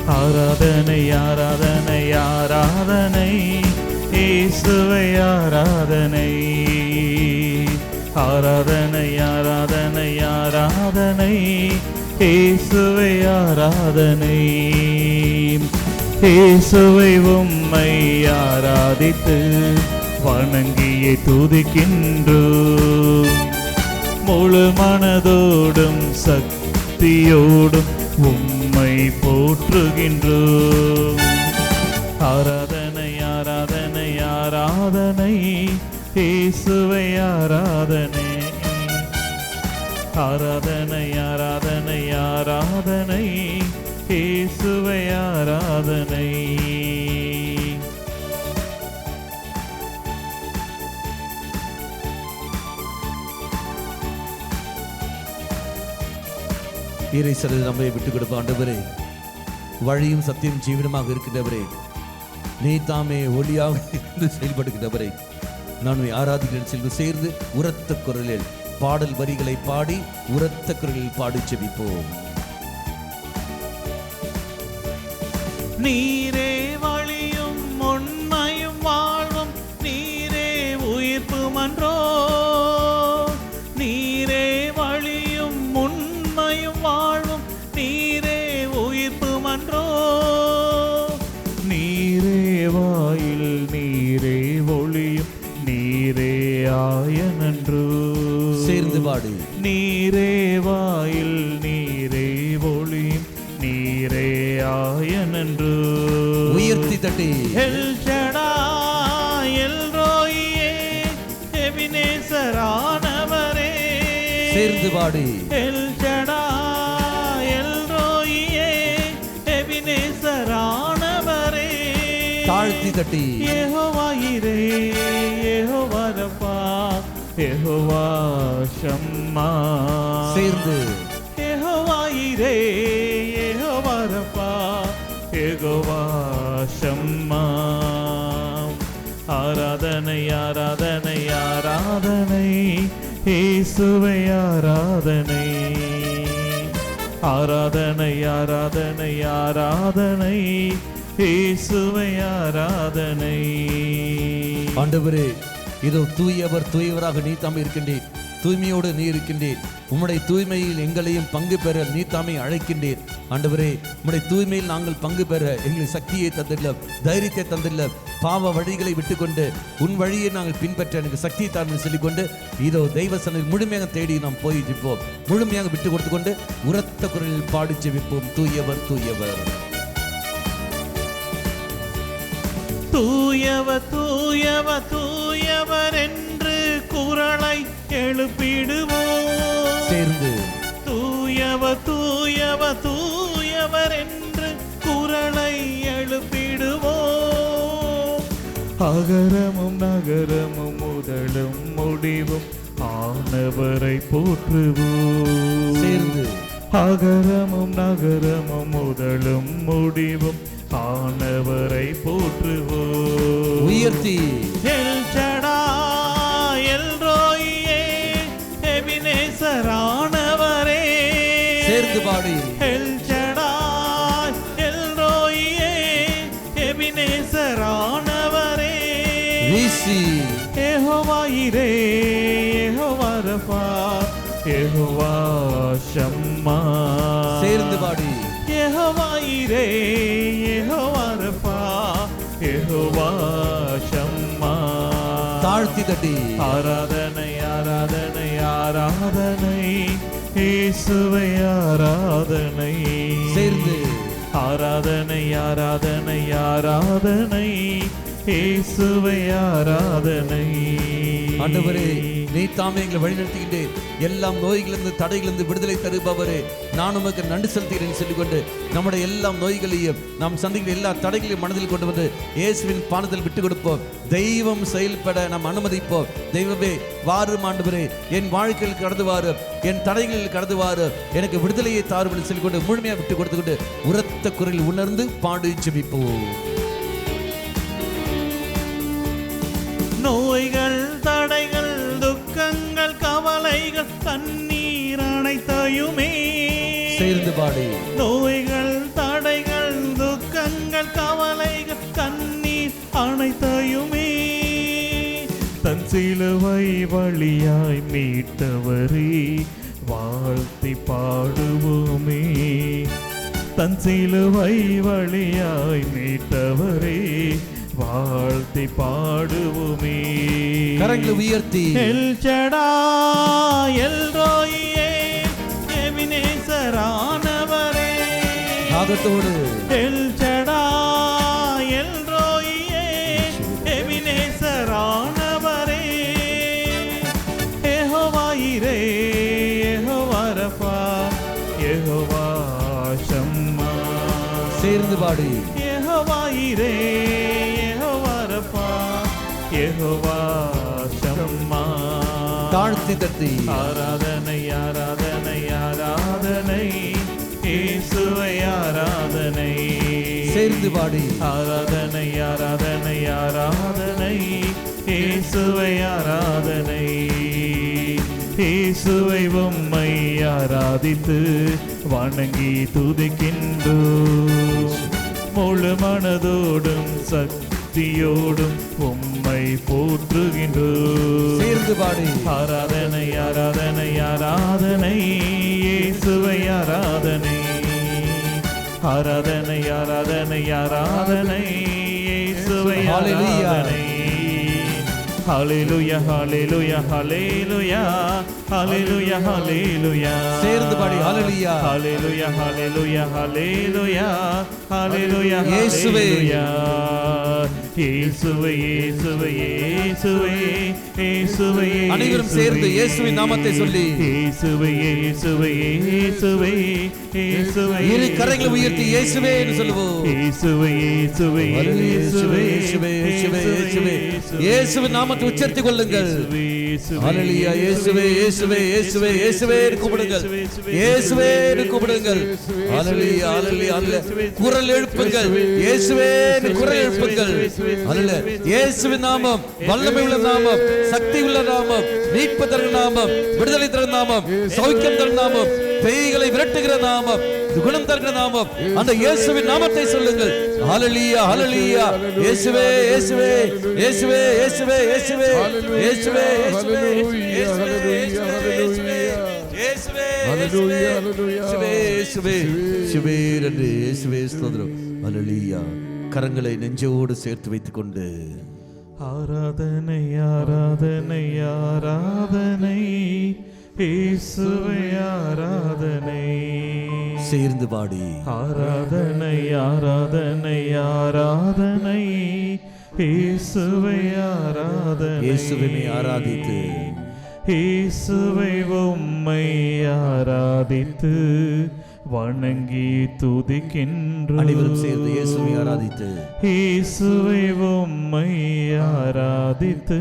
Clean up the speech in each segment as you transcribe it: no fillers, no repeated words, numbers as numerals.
ஆராதனை ஆராதனை ஆராதனை இயேசுவே ஆராதனை. ஆராதனை ஆராதனை ஆராதனை இயேசுவே ஆராதனை. இயேசுவை உம்மை ஆராதித்து வணங்கியே துதிக்கின்றோம். முழு மனதோடும் சக்தியோடும் உம்மை போற்றுகின்றோம். ஆராதனை ஆராதனை ஆராதனை இயேசுவே ஆராதனை. ஆராதனை ஆராதனை ஆராதனை இயேசுவே ஆராதனை. இறைசலில் நம்மை விட்டுக் கொடுப்ப ஆண்டவரே, வழியும் சத்தியம் ஜீவனமாக இருக்கின்றவரே, நீ தாமே ஒளியாக இருந்து செயல்படுகின்றவரே, நான் ஆராதிக்கிறேன் செல்வ சேர்ந்து உரத்த குரலில் பாடல் வரிகளை பாடி உரத்த குரலில் பாடி செபிப்போம். நீரே வழியும் உண்மையும் வாழ்வும், நீரே உயிர்ப்பு மன்றோ. நீரே வழியும் உண்மையும் வாழ்வும், நீரே உயிர்ப்பு மன்றோ. நீரே வாயில் நீரே ஒளியும், நீரே ஆயனன்றோ. சேர்ந்து பாடு. நீரே வாயில் நீரே ஒளியும், நீரே ஆயனன்றோ. உயர்த்தி தட்டி எல் ஷடாய் எல் ரோயியே எபினேசரானவரே. சேர்ந்து பாடி. எல் ஷடாய் எல் ரோயியே எபினேசரானவரே. தாழ்த்தி தட்டி யெகோவா யிரே யெகோவா ரப்பா யெகோவா ஷம்மா. சேர்ந்து யெகோவா யிரே யெகோவா ரப்பா யெகோவா ஷம்மா. ஆராதனை ஆராதனை ஆராதனை இயேசுவே ஆராதனை. ஆராதனை ஆராதனை ஆராதனை இயேசுவே ஆராதனை. ஆண்டவரே, இதோ தூயவர் தூயவராக நீ தாமே இருக்கின்றீர். தூய்மையோடு நீ இருக்கின்றீர். உம்முடைய தூய்மையில் எங்களையும் பங்கு பெற நீ தாமே அழைக்கின்றீர். ஆண்டவரே, உம்முடைய தூய்மையில் நாங்கள் பங்கு பெற எங்களுக்கு சக்தியை தந்துள்ள, தைரியத்தை தந்துள்ள, பாவ வழிகளை விட்டுக்கொண்டு உன் வழியை நாங்கள் பின்பற்ற எனக்கு சக்தியை தான் சொல்லிக்கொண்டு இதோ தெய்வ சன்னதியில் முழுமையாக தேடி நாம் போய் ஜெபிப்போம். முழுமையாக விட்டு கொடுத்து கொண்டு உரத்த குரலில் பாடி ஜெபிப்போம். தூயவர் தூயவர் தூயவர் தூயவர் தூயவர் என்று குரலை எழுப்பிடுவோம். சேர்ந்து தூயவர் தூயவர் தூயவர் என்று குரலை எழுப்பிடுவோம். அகரமும் நகரமும் முதலும் முடிவும் ஆனவரை போற்றுவோம். சேர்ந்து அகரமும் நகரமும் முதலும் முடிவும் ஆனவரை போற்றுவோம். உயர்த்தி எல் ஷடாய் எல் ரோயியே எபினேசரானவரே. சேர்ந்து பாடி. எல் ஷடாய் எல் ரோயியே எபினேசரானவரே. வீசி யெகோவா யிரே யெகோவா ரப்பா யெகோவா ஷம்மா. சேர்ந்து பாடி. யெகோவா யிரே யெகோவா ரப்பா யெகோவா ஷம்மா. தாழ்த்தி தட்டி ஆராதனை ஆராதனை ஆராதனை இயேசுவே ஆராதனை. சேர்ந்து ஆராதனை ஆராதனை ஆராதனை இயேசுவே ஆராதனை. ஆண்டவரே, நீ தாமே எங்களை வழிநடத்துகின்றேன். எல்லாம் நோய்களிலிருந்து தடைகளிலிருந்து விடுதலை தருபவரே, நான் உமக்கு நன்றி செலுத்துகிறேன் சொல்லிக்கொண்டு நம்முடைய எல்லா நோய்களையும் நாம் சந்திக்கிற எல்லா தடைகளையும் மனதில் கொண்டு வந்து இயேசுவின் பாதத்தில் விட்டு கொடுப்போம். தெய்வம் செயல்பட நாம் அனுமதிப்போம். தெய்வமே வாரும் ஆண்டவரே, என் வாழ்க்கையில் கடந்து வாரு, என் தடைகளில் கடந்து வாரு, எனக்கு விடுதலையை தாருங்கள் சொல்லிக்கொண்டு முழுமையாக விட்டு கொடுத்துக்கொண்டு உரத்த குரலில் உணர்ந்து பாடி ஜெபிப்போம். நோய்கள் தடைகள் துக்கங்கள் கவலைகள் தண்ணீர் அனைத்தையுமே சேர்ந்து பாடி. நோய்கள் தடைகள் சிலுவை வழியாய் மீட்டவரே வாழ்த்தி பாடுவோமே. தன் சிலுவை வழியாய் மீட்டவரே வாழ்த்தி பாடுவோமே. கரங்களை உயர்த்தி எல் ஷடாய் எல் ரோயியே எபினேசரானவரே. ஆகத்தோடு எல் ஷடாய் எல் ரோயியே எபினேசரானவரே. Jehovah Jireh Jehovah Rapha Jehovah Shammah. சேர்ந்து பாடி Jehovah Jireh Jehovah Rapha Jehovah Shammah. தாழ்த்தி தட்டி ஆராதனை ஆராதனை ஆராதனை இயேசுவை ஆராதனை. சேர்ந்து பாடி ஆராதனை ஆராதனை ஆராதனை இயேசுவை ஆராதனை. இயேசுவை உம்மை ஆராதித்து வணங்கி துதிக்கின்றோம். முழு மனதோடும் சக்தியோடும் உம்மை போற்றுகின்றோம். சேர்ந்து பாடி ஆராதனை ஆராதனை ஆராதனை இயேசுவை ஆராதனை. ஆராதனை ஆராதனை ஆராதனை இயேசுவை ஆராதனை. ஹல்லேலூயா ஹல்லேலூயா ஹல்லேலூயா ஹல்லேலூயா ஹல்லேலூயா. சேர்ந்து பாடி ஹல்லேலூயா ஹல்லேலூயா ஹல்லேலூயா ஹல்லேலூயா ஹல்லேலூயா. இயேசுவே இயேசுவே இயேசுவே இயேசுவே இயேசுவே. அனைவரும் சேர்ந்து இயேசுவின் நாமத்தை சொல்லி இயேசுவே இயேசுவே இயேசுவே இயேசுவே. இரு கரங்களை உயர்த்தி இயேசுவே என்று சொல்லுவோம். இயேசுவே இயேசுவே இயேசுவே இயேசுவே இயேசுவே இயேசுவே. இயேசுவின் நாமத்தை உச்சரித்துக் கொள்ளுங்கள். ஹல்லேலூயா இயேசுவே இயேசுவே இயேசுவே இயேசுவே என்று கூப்பிடுங்கள். இயேசுவே என்று கூப்பிடுங்கள். ஹல்லேலூயா ஹல்லேலூயா ஹல்லேலூயா. குரல் எழுப்புங்கள். இயேசுவே என்று குரல் எழுப்புங்கள். ஹல்லேலூயா. இயேசுவின் நாமம் வல்லமை உள்ள நாமம், சக்தி உள்ள நாமம், மீட்பு தரும் நாமம், விடுதலை தரும் நாமம், சௌக்கியம் தரும் நாமம், பேய்களை விரட்டுகிற நாமம், குணம் தருகிற நாமம். அந்த இயேசுவின் நாமத்தை சொல்லுங்கள். ஹல்லேலூயா ஹல்லேலூயா. இயேசுவே இயேசுவே இயேசுவே இயேசுவே இயேசுவே இயேசுவே இயேசுவே இயேசுவே இயேசுவே இயேசுவே இயேசுவே என்று இயேசுவே ஸ்தோத்திரம். ஹல்லேலூயா. கரங்களை நெஞ்சோடு சேர்த்து வைத்துக் கொண்டு ஆராதனை ஆராதனை ஆராதனை இயேசுவே ஆராதனை. சேர்ந்து பாடி ஆராதனை ஆராதனை ஆராதனை இயேசுவை ஆராதனை. இயேசுவினை ஆராதித்து இயேசுவை உம்மை ஆராதித்து வணங்கி துதிக்கின்றோம். அனைவரும் சேர்ந்து இயேசுவை ஆராதித்து இயேசுவை உம்மை ஆராதித்து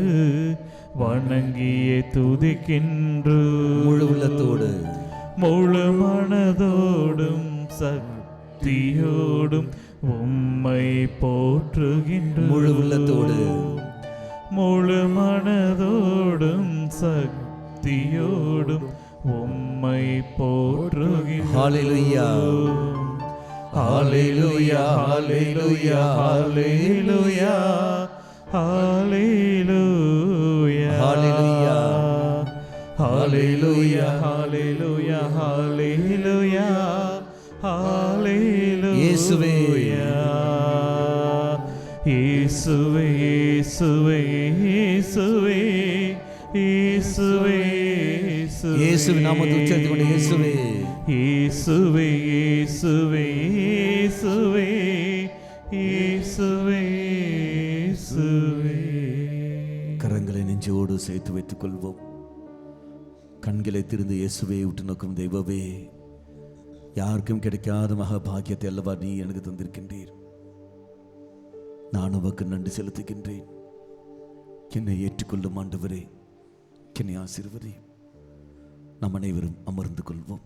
வணங்கியே துதிக்கின்றோம். முழு உள்ளத்தோடு முழு மனதோடும் சக்தியோடும் உம்மை போற்றுகின்றோம். முழு உள்ளத்தோடு முழு மனதோடும் சக்தியோடும் உம்மை போற்றுகின்றோம். ஹல்லேலூயா ஹல்லேலூயா ஹல்லேலூயா ஹல்லேலூயா ஹல்லேலூயா ஹல்லேலூயா ஹல்லேலூயா ஹல்லேலூயா ஹல்லேலூயா ஹல்லேலூயா. இயேசுவே இயேசுவே இயேசுவே இயேசுவே இயேசுவே இயேசுவின் நாமத்தை உச்சரித்துக் கொண்டு இயேசுவே இயேசுவே இயேசுவே இயேசுவே இயேசுவே இயேசுவே. கரங்களை நெஞ்சோடு சேர்த்து வைத்துக் கொள்வோம். கண்களை திறந்து இயேசுவே விட்டு நோக்கும் தெய்வமே, யாருக்கும் கிடைக்காத மகா பாக்கியத்தை அல்லவா நீ எனக்கு தந்திருக்கின்றீர். நான் உமக்கு நன்றி செலுத்துகின்றேன். என்னை ஏற்றுக்கொள்ளும் ஆண்டவரே, என்னை ஆசீர்வதி. நாம் அனைவரும் அமர்ந்து கொள்வோம்.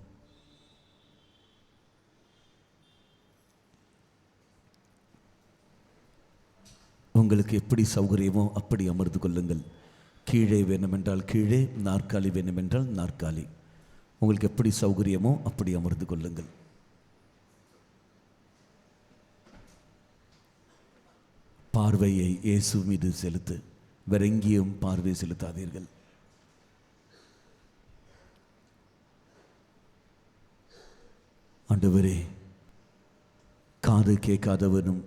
உங்களுக்கு எப்படி சௌகரியமோ அப்படி அமர்ந்து கொள்ளுங்கள். கீழே வேண்டுமென்றால் கீழே, நாற்காலி வேண்டுமென்றால் நாற்காலி. உங்களுக்கு எப்படி சௌகரியமோ அப்படி அமர்ந்து கொள்ளுங்கள். பார்வையை இயேசு மீது செலுத்து. வேற எங்கேயும் பார்வை செலுத்தாதீர்கள். ஆண்டவரே, காது கேட்காதவனும்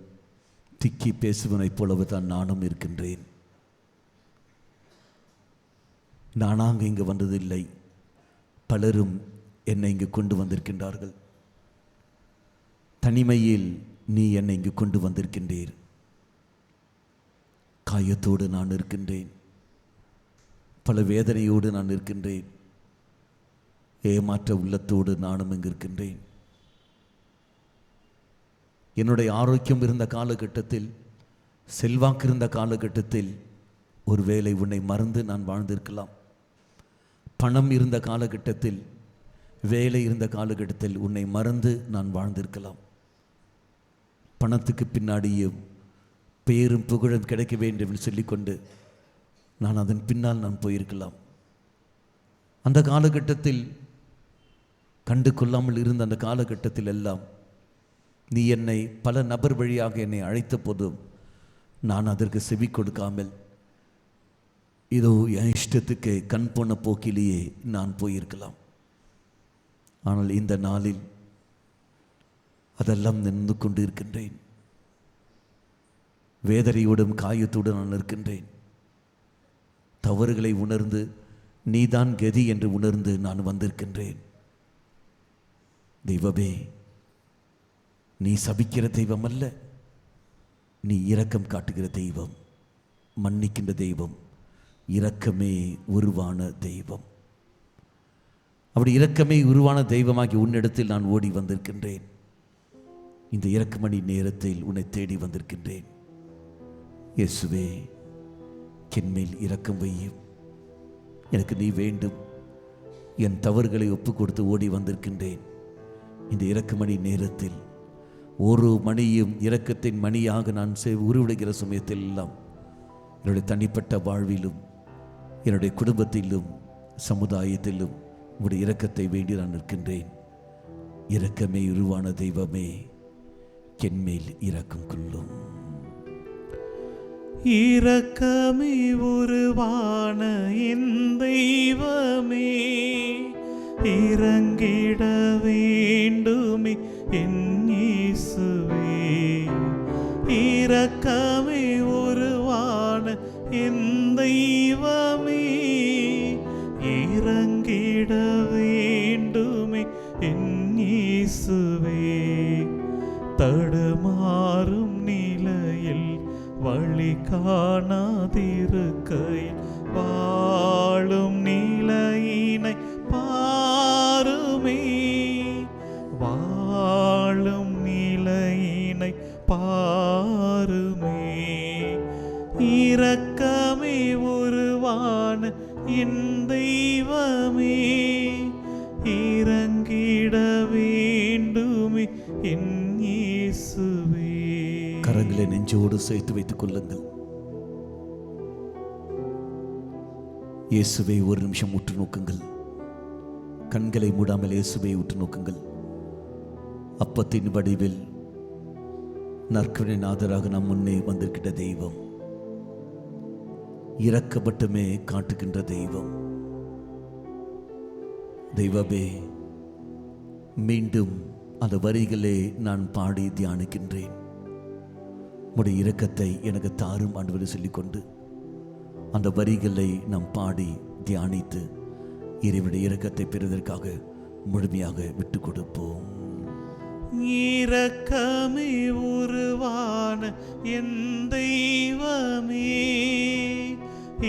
திக்கி பேசுவனைப் போலவே தான் நானும் இருக்கின்றேன். நானாக இங்கு வந்ததில்லை, பலரும் என்னை இங்கு கொண்டு வந்திருக்கின்றார்கள். தனிமையில் நீ என்னை இங்கு கொண்டு வந்திருக்கின்றீர். காயத்தோடு நான் இருக்கின்றேன், பல வேதனையோடு நான் இருக்கின்றேன், ஏமாற்ற உள்ளத்தோடு நானும் இங்கு இருக்கின்றேன். என்னுடைய ஆரோக்கியம் இருந்த காலகட்டத்தில், செல்வாக்கு இருந்த காலகட்டத்தில் ஒருவேளை உன்னை மறந்து நான் வாழ்ந்திருக்கலாம். பணம் இருந்த காலகட்டத்தில், வேலை இருந்த காலகட்டத்தில் உன்னை மறந்து நான் வாழ்ந்திருக்கலாம். பணத்துக்கு பின்னாடியும் பேரும் புகழும் கிடைக்க வேண்டும் என்று சொல்லிக்கொண்டு நான் அதன் பின்னால் நான் போயிருக்கலாம். அந்த காலகட்டத்தில் கண்டு கொள்ளாமல் இருந்த அந்த காலகட்டத்தில் எல்லாம் நீ என்னை பல நபர் வழியாக என்னை அழைத்த போதும் நான் அதற்கு செவி கொடுக்காமல் இதோ என் இஷ்டத்துக்கு கண் போன போக்கிலேயே நான் போயிருக்கலாம். ஆனால் இந்த நாளில் அதெல்லாம் நின்று கொண்டு இருக்கின்றேன். வேதனையோடும் காயத்தோடு நான் இருக்கின்றேன். தவறுகளை உணர்ந்து நீதான் கதி என்று உணர்ந்து நான் வந்திருக்கின்றேன். தெய்வமே, நீ சபிக்கிற தெய்வம் அல்ல, நீ இரக்கம் காட்டுகிற தெய்வம், மன்னிக்கின்ற தெய்வம், இரக்கமே உருவான தெய்வம். அப்படி இரக்கமே உருவான தெய்வமாகி உன்னிடத்தில் நான் ஓடி வந்திருக்கின்றேன். இந்த இரக்கமணி நேரத்தில் உன்னை தேடி வந்திருக்கின்றேன். இயேசுவே, என்மேல் இரக்கம் வையும், எனக்கு நீ வேண்டும். என் தவறுகளை ஒப்பு கொடுத்து ஓடி வந்திருக்கின்றேன். இந்த இரக்கமணி நேரத்தில் ஒரு மணியும் இரக்கத்தின் மணியாக நான் உருவிடுகிற சமயத்தில் எல்லாம் என்னுடைய தனிப்பட்ட வாழ்விலும் என்னுடைய குடும்பத்திலும் சமுதாயத்திலும் உங்களுடைய இரக்கத்தை வேண்டி நான் நிற்கின்றேன். இரக்கமே உருவான தெய்வமே, என்மேல் இரக்கம் கொள்ளும். இரக்கமே உருவான என் தெய்வமே, இறங்கிட வேண்டுமே என் இயேசுவே. இரக்கமே உருவான என் தெய்வமே, இறங்கிட வேண்டுமே என் இயேசுவே. தடுமாறும் நிலையில் வழி காணாதிருக்கையில் வாழும் நிலையினை பாருமே, வாழும் நிலையினை பாருமே. இரக்கமே உருவான என் தெய்வமே, இறங்கிட வேண்டுமே என் இயேசுவே. கரங்களை நெஞ்சோடு சேர்த்து வைத்துக் கொள்ளுங்கள். இயேசுவை ஒரு நிமிஷம் உற்று நோக்குங்கள். கண்களை மூடாமல் இயேசுவை உற்று நோக்குங்கள். அப்பத்தின் வடிவில் நற்கருணை நாதராக நம் முன்னே வந்திருக்கின்ற தெய்வம், இரக்கப்பட்டுமே காட்டுகின்ற தெய்வம். தெய்வமே, மீண்டும் அந்த வரிகளே நான் பாடி தியானிக்கின்றேன். உம்முடைய இரக்கத்தை எனக்கு தாரும் ஆண்டவரே சொல்லிக்கொண்டு அந்த வரிகளை நாம் பாடி தியானித்து இறைவனுடைய இரக்கத்தை பெறுவதற்காக முழுமையாக விட்டு கொடுப்போம். இரக்கமே உருவான என் தெய்வமே,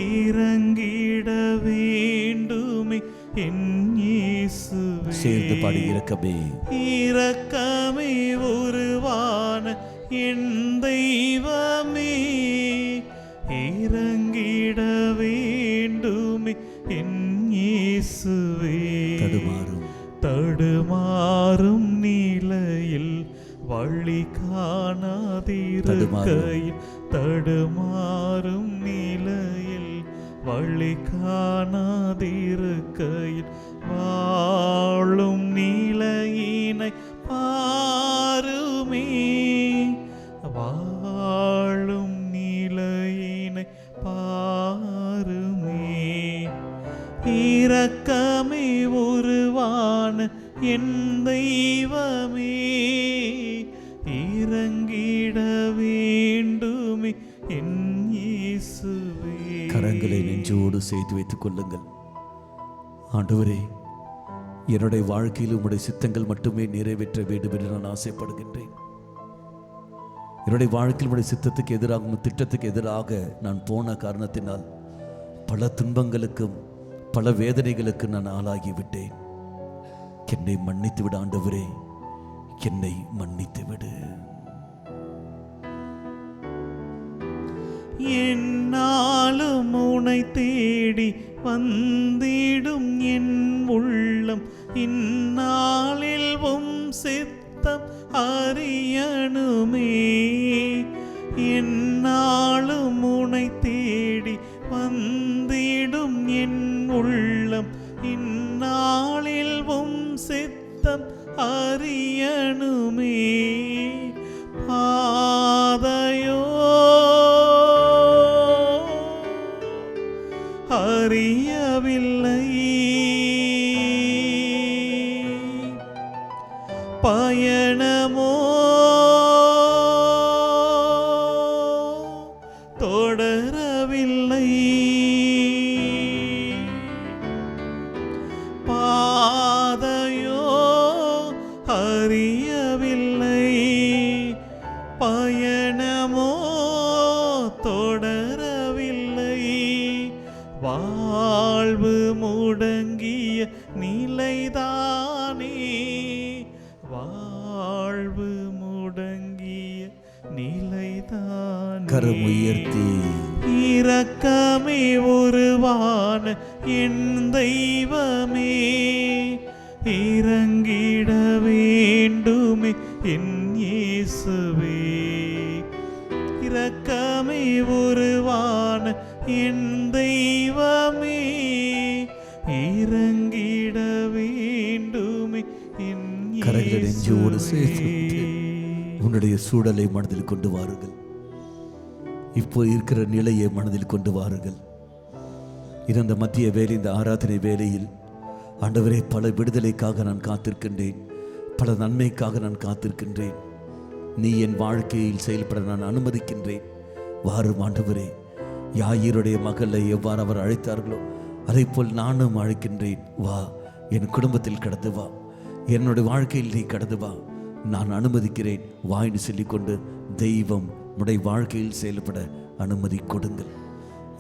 இறங்கிட வேண்டுமே என் இயேசுவே. சேர்ந்து பாடி இரக்கமே, இரக்கமே உருவான என் தெய்வமே, இறங்கிட வேண்டுமே என் இயேசுவே. தடுமாறும் நிலையில் வழி காணாதிருக்கையில், தடுமாறும் நிலையில் வழி காணாதிருக்கையில் வாழும் நிலையினை பாருமே, வாழும் நிலையினை பாருமே. என் தெய்வமே இறங்கிட வேண்டுமே என் இயேசுவே. கரங்களை நெஞ்சோடு சேர்த்து வைத்துக் கொள்ளுங்கள். ஆண்டவரே, என்னுடைய வாழ்க்கையில் உம்முடைய சித்தங்கள் மட்டுமே நிறைவேற்ற வேண்டும் என்று நான் ஆசைப்படுகின்றேன். என்னுடைய வாழ்க்கையில் உம்முடைய சித்தத்துக்கு எதிராக, திட்டத்துக்கு எதிராக நான் போன காரணத்தினால் பல துன்பங்களுக்கும் பல வேதனைகளுக்கும் நான் ஆளாகிவிட்டேன். என்னை மன்னித்து விடு ஆண்டவரே, என்னை மன்னித்து விடு. என்னாலும் உனை தேடி வந்திடும் என் உள்ளம் இந்நாளில் உம் சித்தம் அறியணுமே. என்னாலும் உனை தேடி வந்திடும் என் உள்ளம் இந்நாளில் உம் சித்தம் அறியணுமே. பாதையோ அறியவில்லை, பயணமோ தொடரவில்லை. பாதையோ அறியவில்லை, பயணமோ தொடரவில்லை. வாழ்வு முடங்கிய நிலைதானே, வாழ்வு முடங்கிய நிலைதான். கரம் உயர்த்தி இரக்கமே உருவான என் தெய்வமே இறங்கிட வேண்டுமே என் இயேசுவே. இரக்கமே உருவான என் தெய்வமே இறங்கிட வேண்டுமே என் கரங்களை நெஞ்சோடு சேர்த்து இயேசுவே. உன்னுடைய சூழலை மனதில் கொண்டு வாருங்கள். இப்போ இருக்கிற நிலையை மனதில் கொண்டு வாருங்கள். இந்த மத்திய வேலை, இந்த ஆராதனை வேளையில் ஆண்டவரே, பல விடுதலைக்காக நான் காத்திருக்கின்றேன், பல நன்மைக்காக நான் காத்திருக்கின்றேன். நீ என் வாழ்க்கையில் செயல்பட நான் அனுமதிக்கின்றேன். வாரும் ஆண்டவரே. யாயிருடைய மகளை எவ்வாறு அவர் அழைத்தார்களோ அதை போல் நானும் அழைக்கின்றேன். வா, என் குடும்பத்தில் கடந்து வா, என்னுடைய வாழ்க்கையில் நீ கடந்து வா, நான் அனுமதிக்கிறேன். வாய்னு சொல்லிக்கொண்டு தெய்வம் உடைய வாழ்க்கையில் செயல்பட அனுமதி கொடுங்கள்.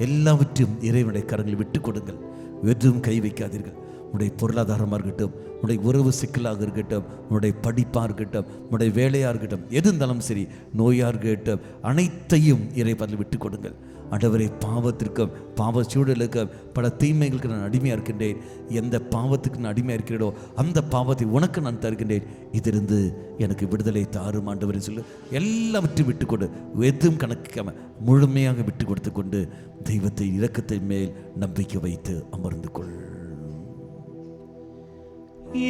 எல்லாவற்றையும் இறைவனுடைய கரங்களில் விட்டு கொடுங்கள். எதுவும் கை வைக்காதீர்கள். உடைய பொருளாதாரமாக இருக்கட்டும், உடைய உறவு சிக்கலாக இருக்கட்டும், உடைய படிப்பாக இருக்கட்டும், உடைய வேலையாக இருக்கட்டும், எது இருந்தாலும் சரி, நோயாக இருக்கட்டும், அனைத்தையும் இறைவனில் விட்டு கொடுங்கள். ஆண்டவரே, பாவத்திற்கும் பாவ சூழலுக்கும் பல தீமைகளுக்கு நான் அடிமையாக இருக்கின்றேன். எந்த பாவத்துக்கு நான் அடிமையாக இருக்கிறேனோ அந்த பாவத்தை உனக்கு நான் தருகின்றேன். இதிலிருந்து எனக்கு விடுதலை தாரும் ஆண்டவரே சொல்லு. எல்லாவற்றையும் விட்டு கொடு, எதுவும் கணக்காம முழுமையாக விட்டு கொடுத்து கொண்டு தெய்வத்தை இரக்கத்தை மேல் நம்பிக்கை வைத்து அமர்ந்து கொள்.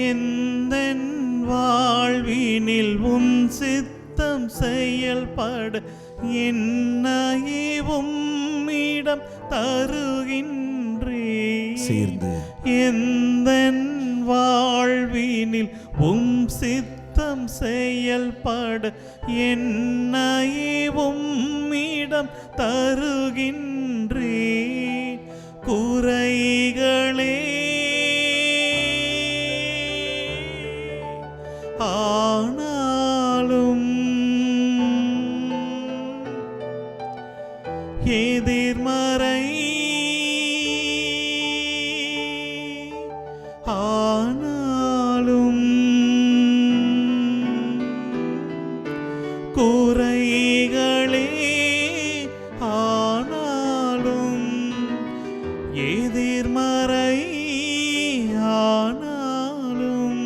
எந்தன் வாழ்வினில் உன் சித்தம் செயல்பட என்னையே உம்மிடம் தருகின்றேன். சேர்ந்து எந்தன் வாழ்வினில் உம் சித்தம் செயல்பட என்னையே உம்மிடம் தருகின்றேன். குறைகளே ஆனாலும் எதிர்மறை ஆனாலும் குறைகளே ஆனாலும் எதிர்மறை ஆனாலும்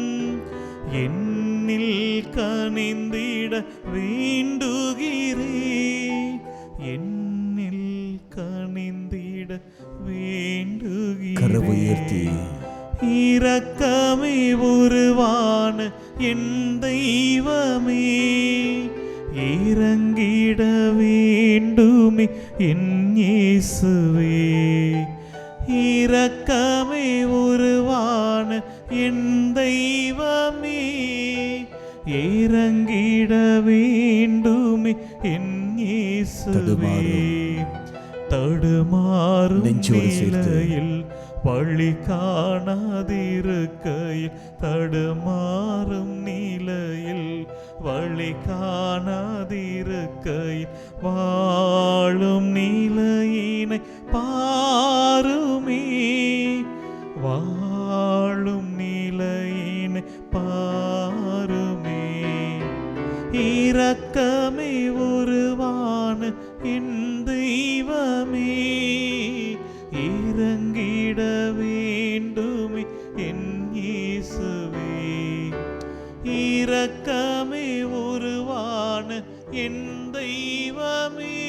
என்னில் கனிந்திட வேண்டுகிறேன். என்னில் கனிந்திட வேண்டுகிறேன். கரவை உயர்த்தி இரக்கமே உருவான என் தெய்வமே இறங்கிட வேண்டுமே என் இயேசுவே. இரக்கமே உருவான என் தெய்வமே வேண்டுமே என் இயேசுவே. தடுமாறும் நெஞ்சோடு சேர்த்து. நிலையில் வழி காணாதிருக்கையில், தடுமாறும் நிலையில் வழி காணாதிருக்கையில், வாழும் நிலையினை பாருமே, வாழும் நிலையினை பாருமே. இரக்கமே உருவான என் தெய்வமே, இறங்கிட வேண்டுமே என் இயேசுவே. இரக்கமே உருவான என் தெய்வமே,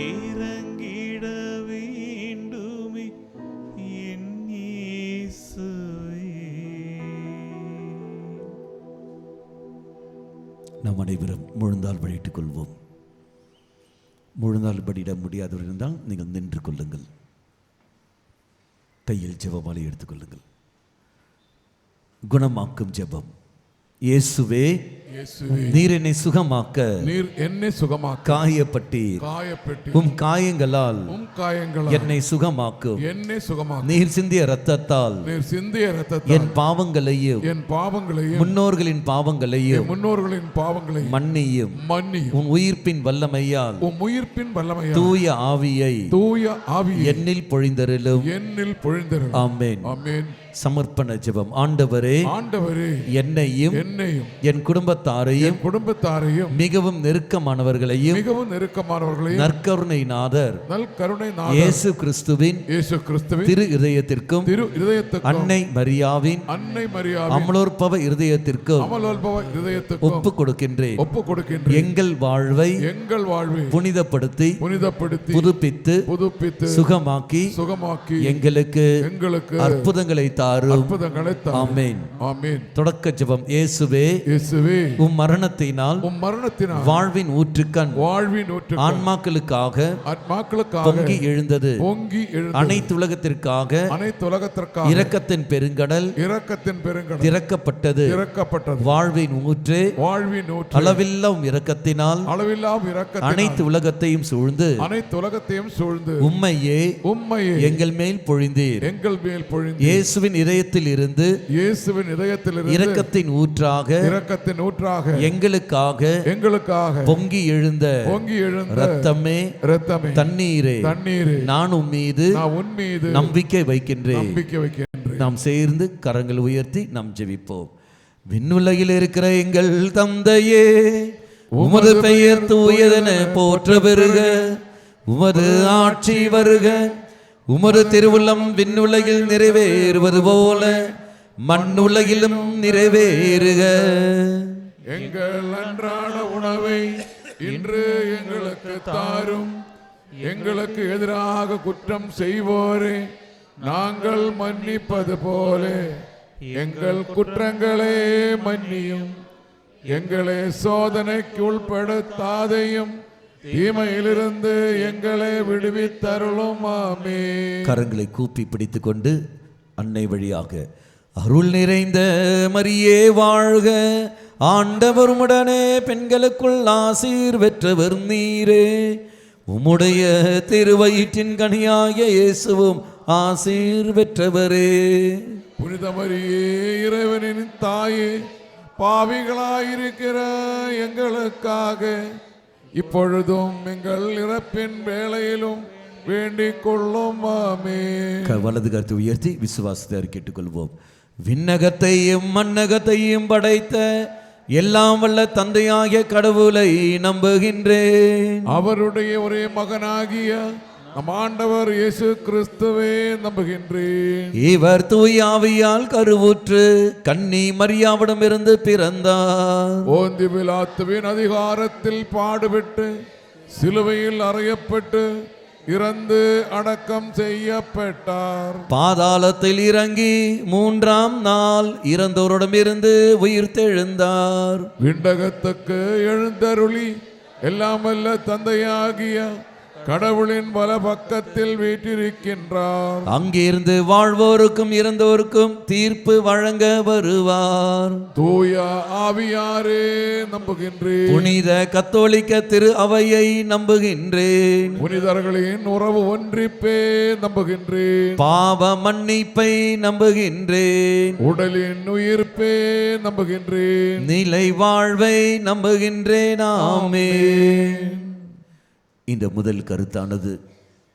இறங்கிட வேண்டுமே என் இயேசுவே. நாம் அனைவரும் முழுந்தால் படித்துக் கொள்வோம். முழுநாள் படியிட முடியாதவர் இருந்தால் நீங்கள் நின்று கொள்ளுங்கள். கையில் ஜெபமாலை எடுத்துக்கொள்ளுங்கள். குணமாக்கும் ஜெபம். இயேசுவே, நீர் என்னை சுகமாக்க, நீர் என்னை சுகமாக்க காயப்பட்டீர். உம் காயங்களால் என்னை சுகமாக்கும். என்னை சுகமாக்க நீர் சிந்திய இரத்தத்தால் என் பாவங்களையும் முன்னோர்களின் பாவங்களையும் மன்னியும். உன் உயிர்ப்பின் வல்லமையால் தூய ஆவியை என்னில் பொழிந்தருளும். ஆமென். சமர்ப்பண ஜெபம். ஆண்டவரே, என்னையும் என் குடும்பத்தாரையும் மிகவும் நெருக்கமானவர்களையும் நற்கருணை நாதர் இயேசு கிறிஸ்துவின் திரு இதயத்திற்கும் அன்னை மரியாவின் அமலோற்பவ இருதயத்திற்கும் ஒப்பு கொடுக்கின்றேன். எங்கள் வாழ்வை புனிதப்படுத்தி புதுப்பித்து சுகமாக்கி எங்களுக்கு அற்புதங்களை தாரும். ஆமென். தொடக்க ஜெபம். இயேசுவே, உம் மரணத்தினால் வாழ்வின் ஊற்றுக்கண் ஆன்மாக்களுக்காக பொங்கி எழுந்தது. அனைத்து உலகத்திற்காக இரக்கத்தின் பெருங்கடல் திறக்கப்பட்டது. வாழ்வின் ஊற்று அளவில்லா இரக்கத்தினால் அனைத்து உலகத்தையும் சூழ்ந்து உம்மையே எங்கள் மேல் பொழிந்தீர். இயேசுவின் இதயத்தில் இருந்து இரக்கத்தின் ஊற்றாக எங்களுக்காக பொங்கி எழுந்த இரத்தமே தண்ணீரே, நான் உன் மீது நம்பிக்கை வைக்கின்றேன். நாம் சேர்ந்து கரங்கள் உயர்த்தி நாம் ஜெபிப்போம். விண்ணுலகில் இருக்கிற எங்கள் தந்தையே, உமது பெயர் தூயதென போற்ற பெறுக. உமது ஆட்சி வருக. உமது திருவுள்ளம் விண்ணுலகில் நிறைவேறுவது போல மண்ணுலகிலும் நிறைவேறுக. எங்கள் அன்றாட உணவை இன்று எங்களுக்கு தாரும். எங்களுக்கு எதிராக குற்றம் செய்வோரே நாங்கள் மன்னிப்பது போல எங்கள் குற்றங்களே மன்னியும். எங்களை சோதனைக்கு உட்படுத்தாதையும் தீமையிலிருந்து எங்களை விடுவித்தருளும். ஆமென். கரங்களை கூப்பி பிடித்துக் கொண்டு அன்னை வழியாக அருள் நிறைந்த மரியே வாழ்க, ஆண்டவர் உம்முடனே பெண்களுக்குள் ஆசீர் பெற்றவர் நீரே. உம்முடைய திருவயிற்றின் கனியாகிய இயேசுவும் ஆசீர் பெற்றவரே. புனித மரியே, இறைவனின் தாயே, பாவிகளாயிருக்கிற எங்களுக்காக இப்பொழுதும் எங்கள் இறப்பின் வேளையிலும் வேண்டிக் கொள்ளும். ஆமென். வலது கருத்தை உயர்த்தி விசுவாசத்தை அறிக்கையிட்டுக் கொள்வோம். விண்ணகத்தையும் மண்ணகத்தையும் படைத்த எல்லாம் வல்ல தந்தையாகிய கடவுளை நம்புகின்றேன். அவருடைய ஒரே மகனாகிய நம் ஆண்டவர் இயேசு கிறிஸ்துவே நம்புகின்றேன். இவர் தூய ஆவியால் கருவுற்று கன்னி மரியாவிடமிருந்து பிறந்தார். ஓந்தி பிலாத்துவின் அதிகாரத்தில் பாடுபட்டு சிலுவையில் அறையப்பட்டு இறந்து அடக்கம் செய்யப்பட்டார். பாதாளத்தில் இறங்கி மூன்றாம் நாள் இறந்தோரிடமிருந்து உயிர் தெழுந்தார். விண்ணகத்துக்கு எழுந்தருளி எல்லாம் வல்ல தந்தையாகிய கடவுளின் வல பக்கத்தில் வீற்றிருக்கின்றார். அங்கிருந்து வாழ்வோருக்கும் இறந்தோருக்கும் தீர்ப்பு வழங்க வருவார். தூய ஆவியாரே நம்புகின்றேன். புனித கத்தோலிக்க திரு அவையை நம்புகின்றேன். புனிதர்களின் உறவு ஒன்றிப்பே நம்புகின்றேன். பாவ மன்னிப்பை நம்புகின்றேன். உடலின் உயிர்ப்பே நம்புகின்றேன். நிலை வாழ்வை நம்புகின்றேன். ஆமென். இந்த முதல் கருத்தானது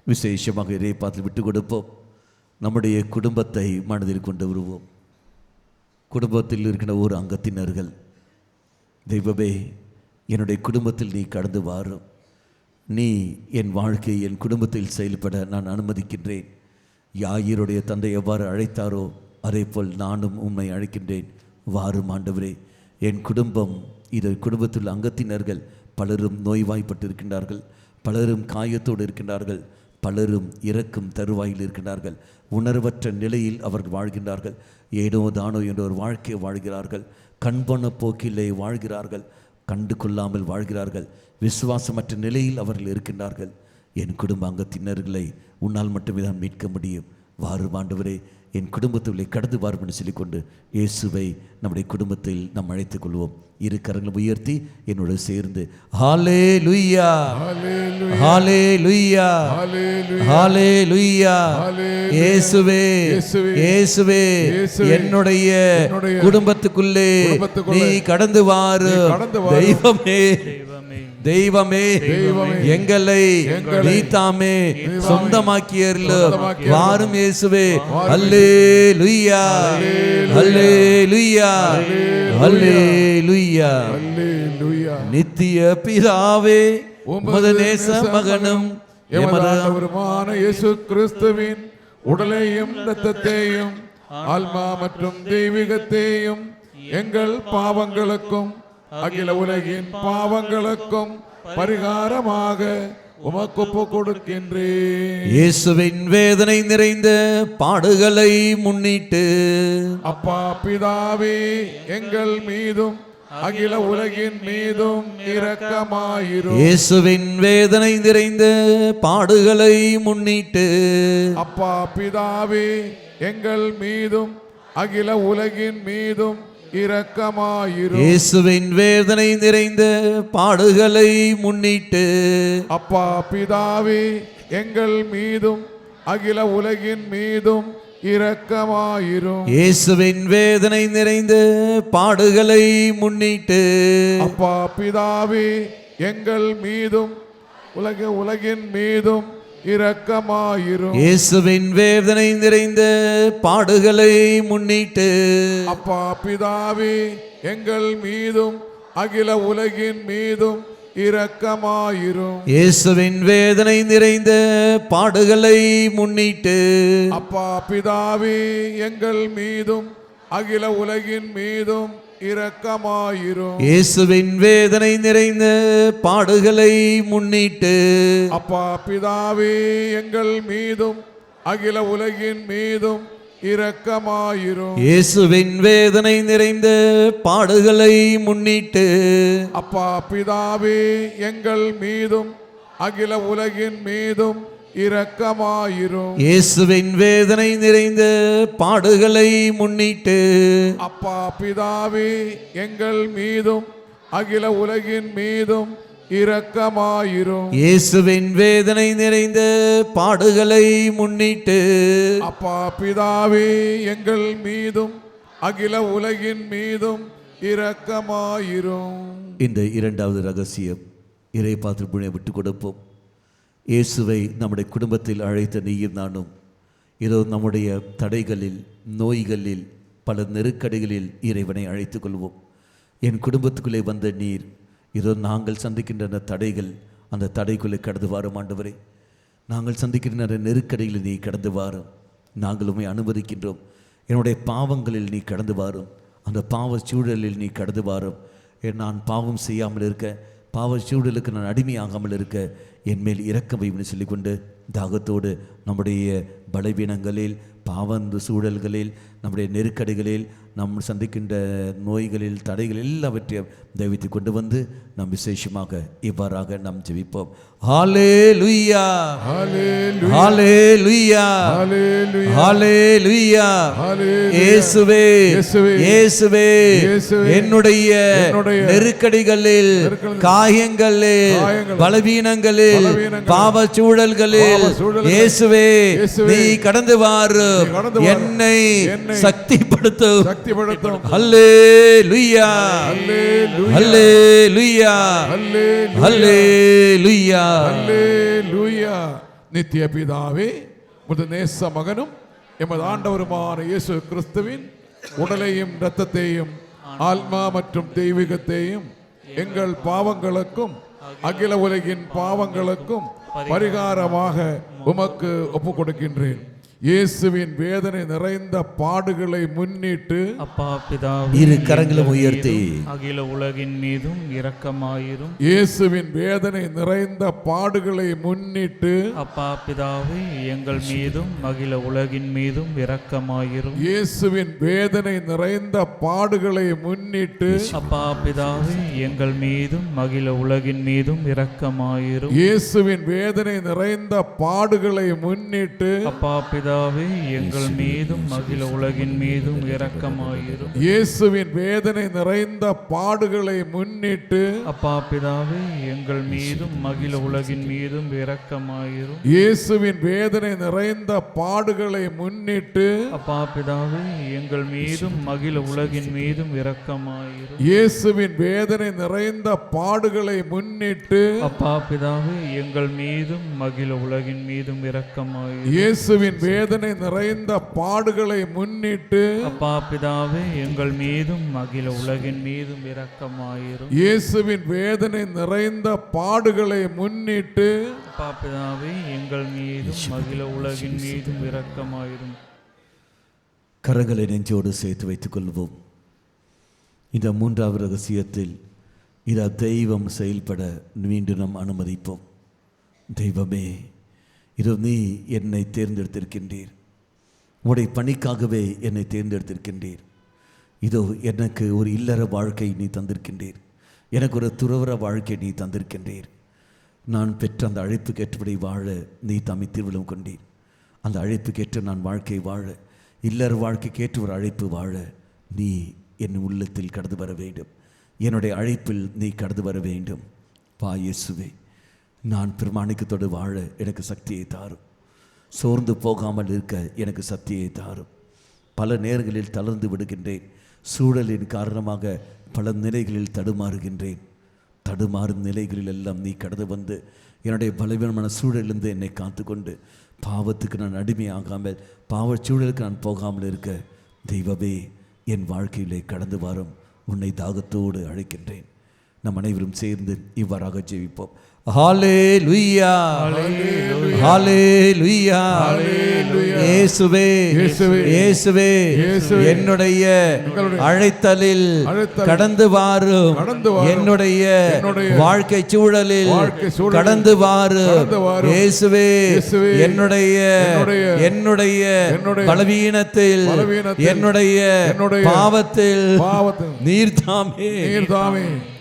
விசேஷமாக இறைப்பாத்தில் விட்டு கொடுப்போம். நம்முடைய குடும்பத்தை மனதில் கொண்டு வருவோம். குடும்பத்தில் இருக்கிற ஒரு அங்கத்தினர்கள், தெய்வமே என்னுடைய குடும்பத்தில் நீ கடந்து வாரும், நீ என் வாழ்க்கை என் குடும்பத்தில் செயல்பட நான் அனுமதிக்கின்றேன். யாயினுடைய தந்தை எவ்வாறு அழைத்தாரோ அதே போல் நானும் உம்மை அழைக்கின்றேன். வாரும் ஆண்டவரே. என் குடும்பம், இது குடும்பத்தில் அங்கத்தினர்கள் பலரும் நோய்வாய்ப்பட்டிருக்கின்றார்கள், பலரும் காயத்தோடு இருக்கின்றார்கள், பலரும் இறக்கும் தருவாயில் இருக்கின்றார்கள். உணர்வற்ற நிலையில் அவர்கள் வாழ்கின்றார்கள். ஏனோ தானோ என்ற ஒரு வாழ்க்கையை வாழ்கிறார்கள். கண்போன போக்கிலே வாழ்கிறார்கள், கண்டு கொள்ளாமல் வாழ்கிறார்கள். விசுவாசமற்ற நிலையில் அவர்கள் இருக்கின்றார்கள். என் குடும்ப அங்கத்தினர்களை உன்னால் மட்டுமே தான் மீட்க முடியும். வாரும் ஆண்டவரே, என் குடும்பத்துள்ளே கடந்து வாரும் என்று சொல்லிக்கொண்டு இயேசுவை நம்முடைய குடும்பத்தில் நாம் அழைத்துக் கொள்வோம். இரு கரங்களும் உயர்த்தி என்னோடு சேர்ந்து ஹல்லேலூயா, ஹல்லேலூயா, ஹல்லேலூயா. இயேசுவே, இயேசுவே என்னுடைய குடும்பத்துக்குள்ளே நீ கடந்து வாரு. தெய்வமே, தெய்வமே எங்களை நீதாமே சொந்தமாக்கியருளு. வாரும் இயேசுவே. அல்லேலூயா, அல்லேலூயா, அல்லேலூயா. நித்திய பிதாவே, உமது நேச மகனும் எமது ஆண்டவருமான இயேசு கிறிஸ்துவின் உடலையும் இரத்தத்தையும் ஆன்மா மற்றும் தெய்வீகத்தையும் எங்கள் பாவங்களுக்கும் அகில உலகின் பாவங்களுக்கும் பரிகாரமாக உமக்கு ஒப்புக் கொடுக்கின்றேன். இயேசுவின் வேதனை நிறைந்த பாடுகளை முன்னிட்டு அப்பா பிதாவே, எங்கள் மீதும் அகில உலகின் மீதும் இரக்கமாயிரும். இயேசுவின் வேதனை நிறைந்த பாடுகளை முன்னிட்டு அப்பா பிதாவே, எங்கள் மீதும் அகில உலகின் மீதும் இரக்கமாயிரும். இயேசுவின் வேதனை நிறைந்த பாடுகளை முன்னிட்டு அப்பா பிதாவே, எங்கள் மீதும் அகில உலகின் மீதும் இரக்கமாயிரும். இயேசுவின் வேதனை நிறைந்த பாடுகளை முன்னிட்டு அப்பா பிதாவே, எங்கள் மீதும் உலகின் மீதும் இரக்கமாயிரும். இயேசுவின் வேதனை நிறைந்த பாடுகளை முன்னிட்டு அப்பா பிதாவே, எங்கள் மீதும் அகில உலகின் மீதும் இரக்கமாயிரும். இயேசுவின் வேதனை நிறைந்த பாடுகளை முன்னிட்டு அப்பா பிதாவே, எங்கள் மீதும் அகில உலகின் மீதும் இரக்கமாயிரும். இயேசுவின் வேதனை நிறைந்த பாடுகளை முன்னிட்டு அப்பா பிதாவே, எங்கள் மீதும் அகில உலகின் மீதும் இரக்கமாயிரும். இயேசுவின் வேதனை நிறைந்த பாடுகளை முன்னிட்டு அப்பா பிதாவே, எங்கள் மீதும் அகில உலகின் மீதும் இரக்கமாயிரும். இயேசுவின் வேதனை நிறைந்த பாடுகளை முன்னிட்டு அப்பா பிதாவே, எங்கள் மீதும் அகில உலகின் மீதும் இரக்கமாயிரும். இயேசுவின் வேதனை நிறைந்த பாடுகளை முன்னிட்டு அப்பா பிதாவே, எங்கள் மீதும் அகில உலகின் மீதும் இரக்கமாயிரும். இந்த இரண்டாவது ரகசியம் இறைபாத்திரத்தை விட்டு கொடுப்போம். இயேசுவை நம்முடைய குடும்பத்தில் அழைத்த நீயும் நானும் இதோ நம்முடைய தடைகளில், நோய்களில், பல நெருக்கடிகளில் இறைவனை அழைத்துக் கொள்வோம். என் குடும்பத்துக்குள்ளே வந்த நீர், இதோ நாங்கள் சந்திக்கின்ற தடைகள், அந்த தடைக்குள்ளே கடந்து வாரும் ஆண்டவரே. நாங்கள் சந்திக்கின்ற நெருக்கடிகளில் நீ கடந்து வாரும். நாங்களுமே அனுமதிக்கின்றோம். என்னுடைய பாவங்களில் நீ கடந்து வாரும். அந்த பாவ சூழலில் நீ கடந்து வாரும். நான் பாவம் செய்யாமல் இருக்க, பாவ சூழலுக்கு நான் அடிமையாகாமல் இருக்க என் மேல் இரக்கம் வைன்னு சொல்லிக்கொண்டு தாகத்தோடு நம்முடைய பலவீனங்களில், பாவந்த சூழல்களில், நம்முடைய நெருக்கடிகளில் நாம் சந்திக்கின்ற நோய்களில் தடைகள் எல்லாவற்றையும் தெய்வத்தை கொண்டு வந்து நாம் விசேஷமாக இவ்வாறாக நாம் ஜெபிப்போம். ஹல்லேலூயா, ஹல்லேலூயா, ஹல்லேலூயா. இயேசுவே, இயேசுவே, என்னுடைய நெருக்கடிகளில், காயங்களில், பலவீனங்களில், பாவ சூழல்களில் இயேசுவே நீ கடந்து வாரு, என்னை சக்திப்படுத்தும். ஹல்லேலூயா, ஹல்லேலூயா, ஹல்லேலூயா, ஹல்லேலூயா. நித்திய பிதாவே, உமது நேச மகனும் எமது ஆண்டவருமான இயேசு கிறிஸ்துவின் உடலையும் இரத்தத்தையும் ஆன்மா மற்றும் தெய்வீகத்தையும் எங்கள் பாவங்களுக்கும் அகில உலகின் பாவங்களுக்கும் பரிகாரமாக உமக்கு ஒப்புக் கொடுக்கின்றேன். இயேசுவின் வேதனை நிறைந்த பாடுகளை முன்னிட்டு அப்பா பிதாவே, இரு கரங்களும் உயர்த்தி அகில உலகின் மீதும் இரக்கமாயிரும். இயேசுவின் வேதனை நிறைந்த பாடுகளை முன்னிட்டு அப்பா பிதாவே, எங்கள் மீதும் அகில உலகின் மீதும் இரக்கமாயிரும். இயேசுவின் வேதனை நிறைந்த பாடுகளை முன்னிட்டு அப்பா பிதாவே, எங்கள் மீதும் அகில உலகின் மீதும் இரக்கமாயிரும். இயேசுவின் வேதனை நிறைந்த பாடுகளை முன்னிட்டு அப்பா பிதாவே, எங்கள் மீதும் அகில உலகின் மீதும் இரக்கமாயிரும். இயேசுவின் வேதனை நிறைந்த பாடுகளை முன்னிட்டு அப்பா பிதாவே, எங்கள் மீதும் அகில உலகின் மீதும் இரக்கமாயிரும். இயேசுவின் வேதனை நிறைந்த பாடுகளை முன்னிட்டு அப்பா பிதாவே, எங்கள் மீதும் அகில உலகின் மீதும் இரக்கமாயிரும். இயேசுவின் வேதனை நிறைந்த பாடுகளை முன்னிட்டு அப்பா பிதாவே, எங்கள் மீதும் அகில உலகின் மீதும் இரக்கமாயிரும். இயேசுவின் வேதனை நிறைந்த பாடுகளை முன்னிட்டு அப்பா பிதாவே, எங்கள் மீதும் அகில உலகின் மீதும் இரக்கமாயிரும். இயேசுவின் வேதனை நிறைந்த பாடுகளை முன்னிட்டு அப்பா பிதாவே, எங்கள் மீதும் அகில உலகின் மீதும் இரக்கமாயிரும். கரங்களை நெஞ்சோடு சேர்த்து வைத்துக் கொள்வோம். இந்த மூன்றாவது ரகசியத்தில் இதை தெய்வம் செயல்பட மீண்டும் நாம் அனுமதிப்போம். தெய்வமே, இதோ நீ என்னை தேர்ந்தெடுத்திருக்கின்றீர், உடைய பணிக்காகவே என்னை தேர்ந்தெடுத்திருக்கின்றீர். இதோ எனக்கு ஒரு இல்லற வாழ்க்கை நீ தந்திருக்கின்றீர், எனக்கு ஒரு துறவற வாழ்க்கை நீ தந்திருக்கின்றீர். நான் பெற்ற அந்த அழைப்புக்கேற்றபடி வாழ நீ தம்மை திருவிழம் கொண்டீர். அந்த அழைப்புக்கேற்ற நான் வாழ்க்கை வாழ, இல்லற வாழ்க்கைக்கேற்ற ஒரு அழைப்பு வாழ நீ என் உள்ளத்தில் கடந்து வர வேண்டும். என்னுடைய அழைப்பில் நீ கடந்து வர வேண்டும். பா இயேசுவே, நான் பிரமாணிக்கத்தோடு வாழ எனக்கு சக்தியை தாரும். சோர்ந்து போகாமல் இருக்க எனக்கு சக்தியை தாரும். பல நேரங்களில் தளர்ந்து விடுகின்றேன். சூழலின் காரணமாக பல நிலைகளில் தடுமாறுகின்றேன். தடுமாறும் நிலைகளில் எல்லாம் நீ கடந்து வந்து என்னுடைய பலவீனமான சூழலிலிருந்து என்னை காத்து கொண்டு பாவத்துக்கு நான் அடிமையாகாமல், பாவ சூழலுக்கு நான் போகாமல் இருக்க தெய்வமே, என் வாழ்க்கையிலே கடந்து வரும் உன்னை தாகத்தோடு அழைக்கின்றேன். நம் அனைவரும் சேர்ந்து இவ்வாறாக ஜெபிப்போம். ஹல்லேலூயா, ஹல்லேலூயா, இயேசுவே, இயேசுவே, என்னுடைய அழைத்தலில் கடந்து வாரும். என்னுடைய வாழ்க்கை சூழலில் கடந்து வாரும். இயேசுவே, என்னுடைய பலவீனத்தில், என்னுடைய பாவத்தில்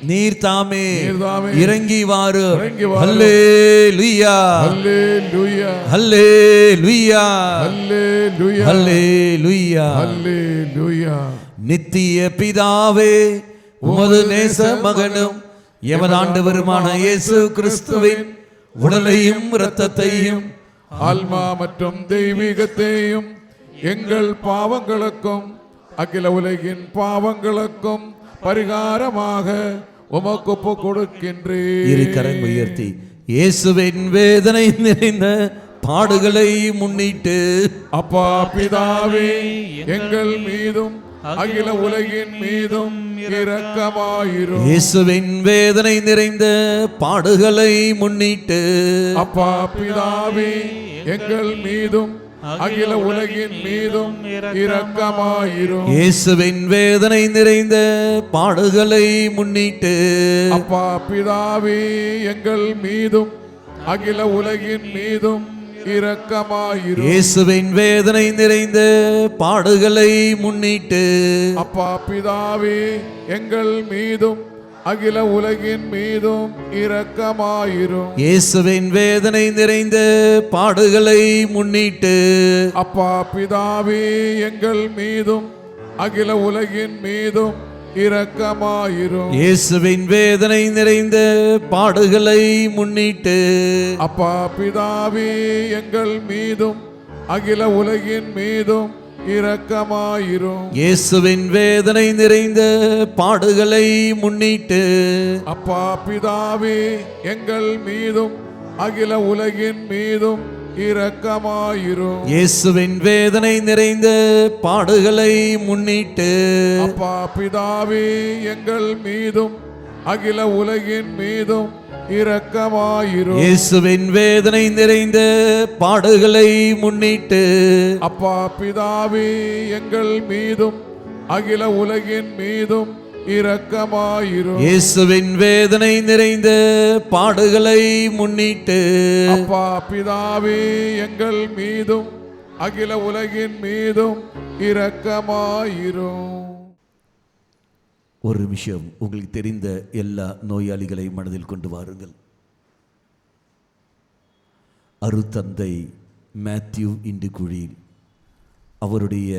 நீர் தாமே இறங்கி வாரு. ஹல்லேலூயா, ஹல்லேலூயா, ஹல்லேலூயா, ஹல்லேலூயா, ஹல்லேலூயா, ஹல்லேலூயா. நித்திய பிதாவே, உமது நேச மகனும் எமது ஆண்டவருமான இயேசு கிறிஸ்துவின் உடலையும் இரத்தத்தையும் ஆன்மா மற்றும் தெய்வீகத்தையும் எங்கள் பாவங்களுக்கும் அகில உலகின் பாவங்களுக்கும் பரிகாரமாக உமக்கு ஒப்புக் கொடுக்கின்றேன். இரு கரங்களை உயர்த்தி இயேசுவின் வேதனை நிறைந்த பாடுகளை முன்னிட்டு அப்பா பிதாவே, எங்கள் மீதும் அகில உலகின் மீதும் இரக்கமாயிரும். இயேசுவின் வேதனை நிறைந்த பாடுகளை முன்னிட்டு அப்பா பிதாவே, எங்கள் மீதும் அகில உலகின் மீதும் இரக்கமாயிரும். இயேசுவின் வேதனை நிறைந்த பாடுகளை முன்னிட்டு அப்பா பிதாவே, எங்கள் மீதும் அகில உலகின் மீதும் இரக்கமாயிரும். இயேசுவின் வேதனை நிறைந்த பாடுகளை முன்னிட்டு அப்பா பிதாவே எங்கள் மீதும் அகில உலகின் மீதும் இரக்கமாயிரும். இயேசுவின் வேதனை நிறைந்த பாடுகளை முன்னிட்டு அப்பா பிதாவே எங்கள் மீதும் அகில உலகின் மீதும் இரக்கமாயிரும். இயேசுவின் வேதனை நிறைந்த பாடுகளை முன்னிட்டு அப்பா பிதாவே எங்கள் மீதும் அகில உலகின் மீதும் இரக்கமாயிரும். இயேசுவின் வேதனை நிறைந்த பாடுகளை முன்னிட்டு அப்பா பிதாவே எங்கள் மீதும் அகில உலகின் மீதும் இரக்கமாயிரும். இயேசுவின் வேதனை நிறைந்த பாடுகளை முன்னிட்டு அப்பா பிதாவே எங்கள் மீதும் அகில உலகின் மீதும் இரக்கமாயிரும். இயேசுவின் வேதனை நிறைந்த பாடுகளை முன்னிட்டு அப்பா பிதாவே எங்கள் மீதும் அகில உலகின் மீதும் இரக்கமாயிரும். இயேசுவின் வேதனை நிறைந்த பாடுகளை முன்னிட்டு அப்பா பிதாவே எங்கள் மீதும் அகில உலகின் மீதும் இரக்கமாயிரும். ஒரு விஷயம், உங்களுக்கு தெரிந்த எல்லா நோயாளிகளை மனதில் கொண்டு வாருங்கள். அருத்தந்தை மேத்யூ இண்டுகுழியில் அவருடைய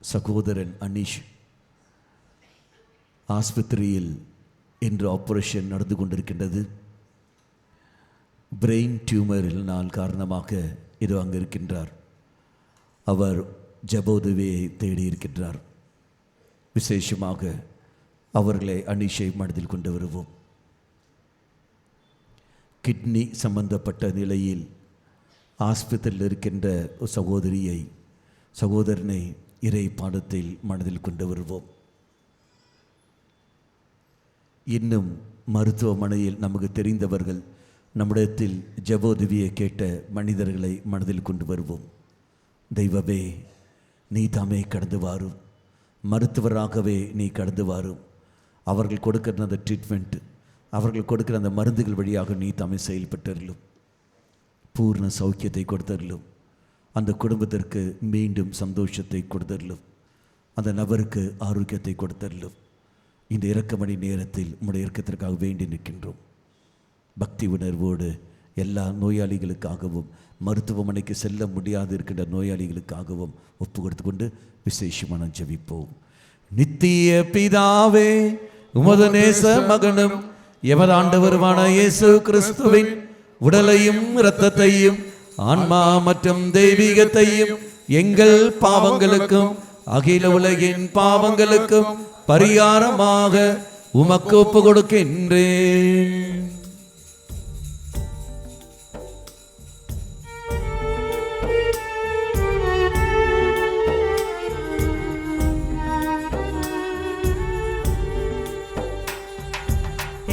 சகோதரன் அனீஷ் ஆஸ்பத்திரியில் இன்று ஆபரேஷன் நடந்து கொண்டிருக்கின்றது. பிரெயின் டியூமரினால் காரணமாக இது அங்கு இருக்கின்றார். அவர் ஜெபோதுவியை தேடியிருக்கின்றார். விசேஷமாக அவர்களை அனீஷை மனதில் கொண்டு வருவோம். கிட்னி சம்பந்தப்பட்ட நிலையில் ஆஸ்பத்திரியில் இருக்கின்ற சகோதரனை இறை பாடத்தில் மனதில் கொண்டு வருவோம். இன்னும் மருத்துவமனையில் நமக்கு தெரிந்தவர்கள், நம்மிடத்தில் ஜெபோதுவியை கேட்ட மனிதர்களை மனதில் கொண்டு வருவோம். தெய்வமே, நீ தாமே கடந்து வாரும். மருத்துவராகவே நீ கடந்து வாரும். அவர்கள் கொடுக்கிற அந்த ட்ரீட்மெண்ட், அவர்கள் கொடுக்கிற அந்த மருந்துகள் வழியாக நீ தாமே செயல்பட்டருளும். பூர்ண சௌக்கியத்தை கொடுத்தருளும். அந்த குடும்பத்திற்கு மீண்டும் சந்தோஷத்தை கொடுத்தருளும். அந்த நபருக்கு ஆரோக்கியத்தை கொடுத்தருளும். இந்த இரக்கமணி நேரத்தில் உம்முடைய இரக்கத்திற்காக வேண்டி நிற்கின்றோம். பக்தி உணர்வோடு எல்லா நோயாளிகளுக்காகவும், மருத்துவமனைக்கு செல்ல முடியாது இருக்கின்ற நோயாளிகளுக்காகவும் ஒப்பு கொடுத்து கொண்டு விசேஷமான ஜெபிப்போம். நித்திய பிதாவே, உமது நேச மகனும் எமது ஆண்டவருமான இயேசு கிறிஸ்துவின் உடலையும் இரத்தத்தையும் ஆன்மா மற்றும் தெய்வீகத்தையும் எங்கள் பாவங்களுக்கும் அகில உலகின் பாவங்களுக்கும் பரிகாரமாக உமக்கு ஒப்பு கொடுக்கின்றேன்.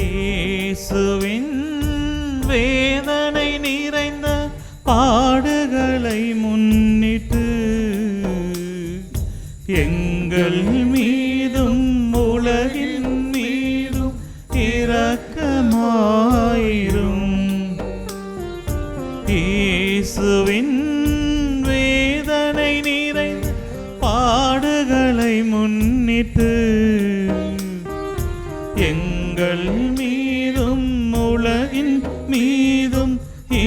இயேசுவின் வேதனை நிறைந்த பாடுகளை முன்னிட்டு எங்கள் மீதும் உலகின் மீதும் இரக்கமாயிரும். இயேசுவின் வேதனை நிறைந்த பாடுகளை முன்னிட்டு எங்கள் மீதும் உலகின் மீதும்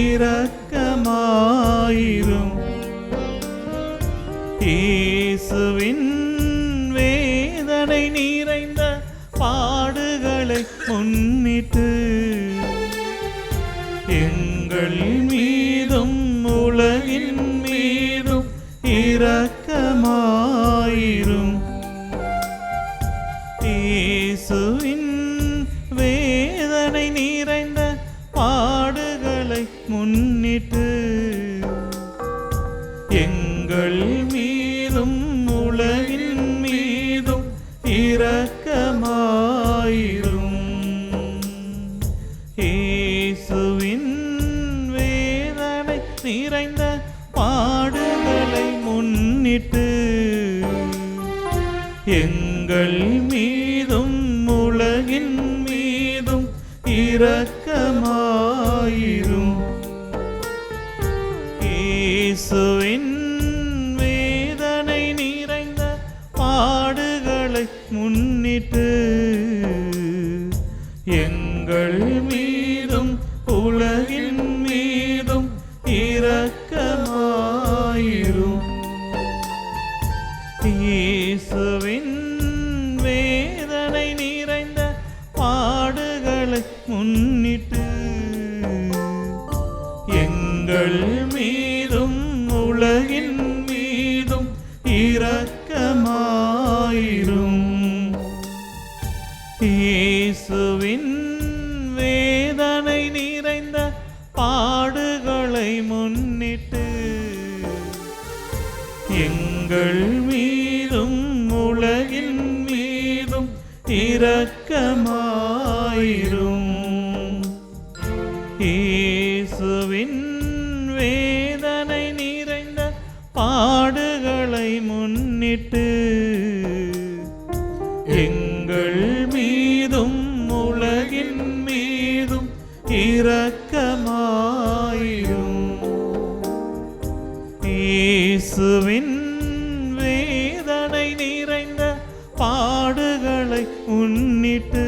இரக்கமாயிரும். இயேசுவின் வேதனை நிறைந்த பாடுகளை முன்னிட்டு எங்கள் மீதும் உலகின் மீதும் இரக்கமாயிரும். இயேசுவின் வேதனை நிறைந்த பாடுகளை முன்னிட்டு எங்கள் மீதும் உலகின் மீதும் இரக்கமாயிரும். இயேசுவின் வேதனை நிறைந்த பாடுகளை முன்னிட்டு எங்கள் மீதும் உலகின் மீதும் இரக்கமாயிரும். எங்கள் மீதும் உலகின் மீதும் இரக்கமாயிரும். இயேசுவின் வேதனை நிறைந்த பாடுகளை முன்னிட்டு எங்கள் மீதும் உலகின் மீதும் இரக்கமாயிரும். இயேசுவின் வேதனை நிறைந்த பாடுகளை முன்னிட்டு எங்கள் மீதும் உலகின் மீதும் இரக்கமாயிரும். இயேசுவின் வேதனை நிறைந்த பாடுகளை முன்னிட்டு எங்கள் மீதும் உலகின் மீதும் இரக்கமாயிரும். இயேசுவின் வேதனை நிறைந்த பாடுகளை முன்னிட்டு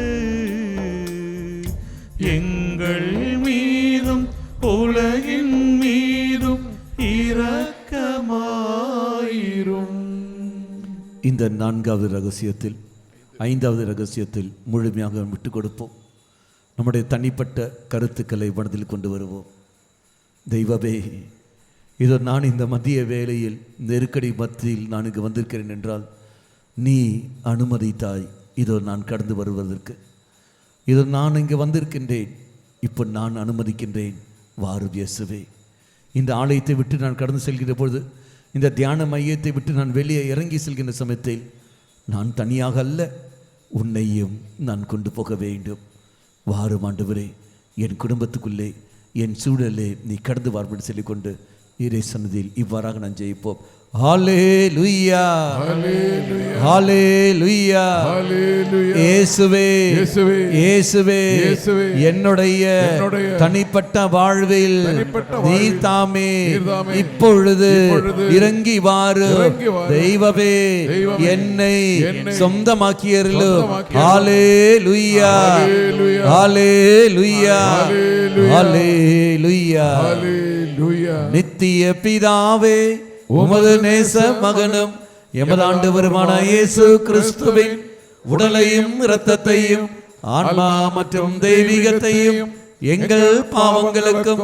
எங்கள் மீதும் உலகின் மீதும் இரக்கமாயிரும். இந்த 4வது ரகசியத்தில் 5வது ரகசியத்தில் முழுமையாக விட்டு கொடுப்போம். நம்முடைய தனிப்பட்ட கருத்துக்களை மனதில் கொண்டு வருவோம். தெய்வமே, இதோ நான் இந்த மதிய வேளையில் நெருக்கடி மத்தியில் நான் இங்கு வந்திருக்கிறேன் என்றால் நீ அனுமதித்தாய் இதோ நான் கடந்து வருவதற்கு. இதோ நான் இங்கு வந்திருக்கின்றேன், இப்போ நான் அனுமதிக்கின்றேன். வாரும் இயேசுவே. இந்த ஆலயத்தை விட்டு நான் கடந்து செல்கின்ற பொழுது, இந்த தியான மையத்தை விட்டு நான் வெளியே இறங்கி செல்கின்ற சமயத்தில் நான் தனியாக அல்ல, உன்னையும் நான் கொண்டு போக வேண்டும். வாரும் ஆண்டவரே, என் குடும்பத்துக்குள்ளே என் சூழலே நீ கடந்து வார்படி சொல்லிக்கொண்டு இறை சன்னதியில் இவ்வாறாக நான் ஜெயிப்போம். ஹல்லேலூயா, ஹல்லேலூயா, இயேசுவே, இயேசுவே, என்னுடைய தனிப்பட்ட வாழ்வில் நீர் தாமே இப்பொழுது இறங்கி வாரு. தெய்வமே, என்னை சொந்தமாக்கியருளும். ஹல்லேலூயா, ஹல்லேலூயா, ஹல்லேலூயா. நித்திய பிதாவே, உமது நேச மகனும் எமது ஆண்டவருமான இயேசு கிறிஸ்துவின் உடலையும் இரத்தத்தையும் ஆன்மா மற்றும் தெய்வீகத்தையும் எங்கள் பாவங்களுக்கும்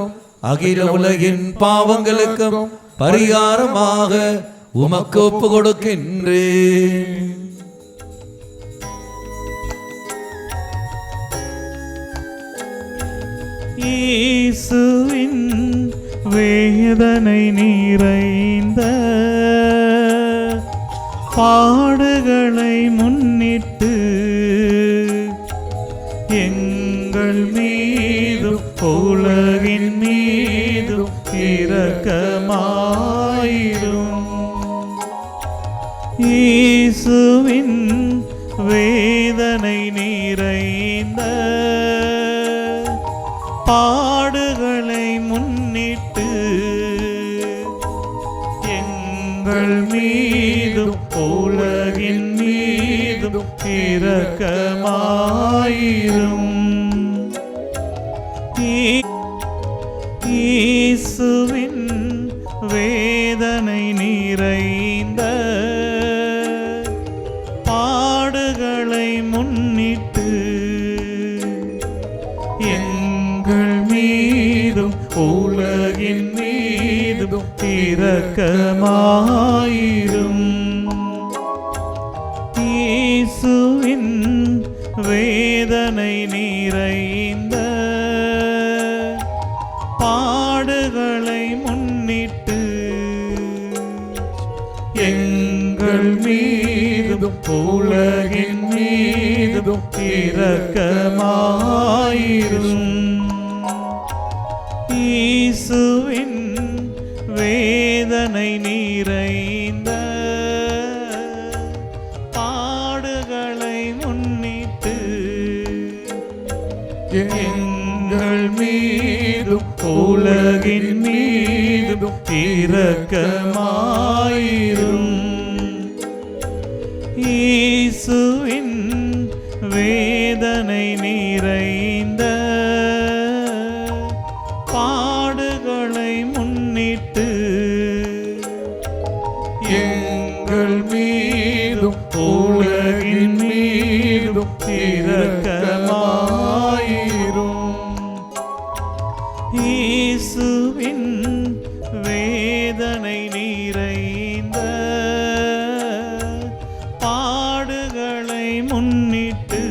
அகில உலகின் பாவங்களுக்கும் பரிகாரமாக உமக்கு ஒப்பு கொடுக்கின்றேன். இயேசுவின் வேதனை நிறைந்த பாடுகளை முன்னிட்டு எங்கள் மீதும் உலகின் மீதும் இரக்கமாயிரும். இயேசுவின் வேதனை நிறைந்த பாடுகளை முன்னிட்டு எங்கள் மீதும் உலகின் மீதும் இரக்கமாயிரும். இயேசுவின் வேதனை நிறைந்த பாடுகளை முன்னிட்டு எங்கள் மீதும் உலகின் மீதும் இரக்கமாயிரும். இயேசுவின் வேதனை நிறைந்த பாடுகளை முன்னிட்டு எங்கள் மீதும் உலகின் மீதும் இரக்கமாயிரும். இயேசுவின் வேதனை நிறைந்த பாடுகளை முன்னிட்டு எங்கள் மீதும் உலகின் மீதும் இரக்கமாயிரும். இயேசுவின் வேதனை நிறைந்த இயேசுவின் வேதனை நிறைந்த பாடுகளை முன்னிட்டு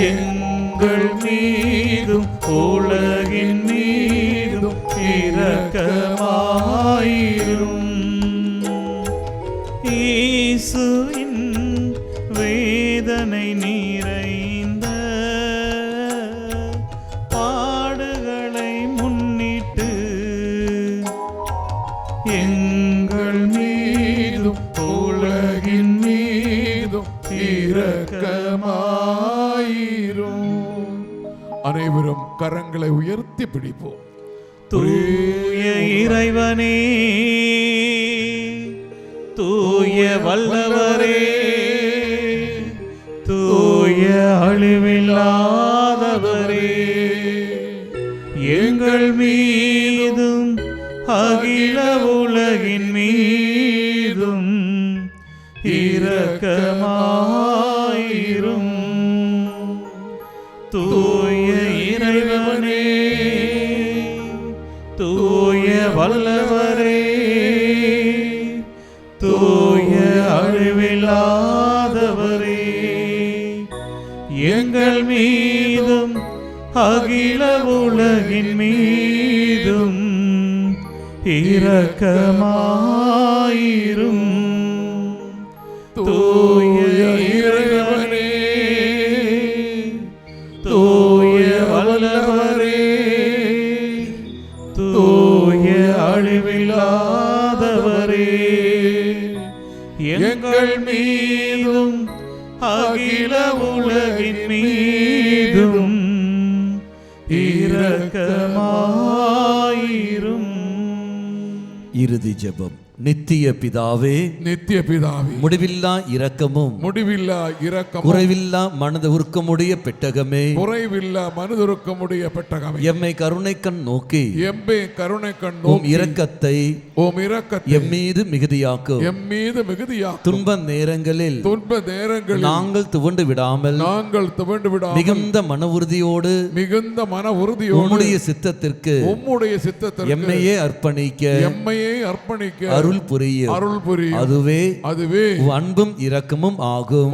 எங்கள் மீதும் உலகின் மீதும் இரக்கமாயிரும். இயேசுவின் வேதனை நிறைந்த பாடுகளை முன்னிட்டு எங்கள் மீதும் உலகின் மீதும் இரக்கமாயிரும். அனைவரும் கரங்களை உயர்த்தி பிடிப்போம். தூய இறைவனே, தூய வல்லவரே, தூய அழிவில்லாதவரே, எங்கள் மீதும் அகில உலகின் மீதும் இரக்கமாயிரும். தூய இறைவனே, தூய வல்லவரே, தூய அழிவில்லாதவரே, எங்கள் மீதும் அகில உலகின் மீதும் இரக்கமாயிரும். தூய இறைவனே, தூய வல்லவரே, தூய அழிவில்லாதவரே, எங்கள் மீதும் அகில உலகின் மீதும் இரக்கமாயிரும். இறுதி ஜெபம். நித்திய பிதாவே, நித்திய பிதாவே, முடிவில்லா இரக்கமும் முடிவில்லா இரக்கமும் குறைவில்லா மனது உருக்கமுடைய பெட்டகமே, குறைவில்லா மனதுருக்கமுடைய பெட்டகமே, எம்மை கருணை கண் நோக்கி எம்மை கருணை கண் உம் நோக்கி இரக்கத்தை எம்மீது மிகுதியாக்கும். எம்மீது மிகுதியாக்கும். துன்ப நேரங்களில் நாங்கள் துவண்டு விடாமல் மிகுந்த மன உறுதியோடு உம்முடைய சித்தத்திற்கு எம்மையே அர்ப்பணிக்க அருள் புரியும். அதுவே அன்பும் இரக்கமும் ஆகும்.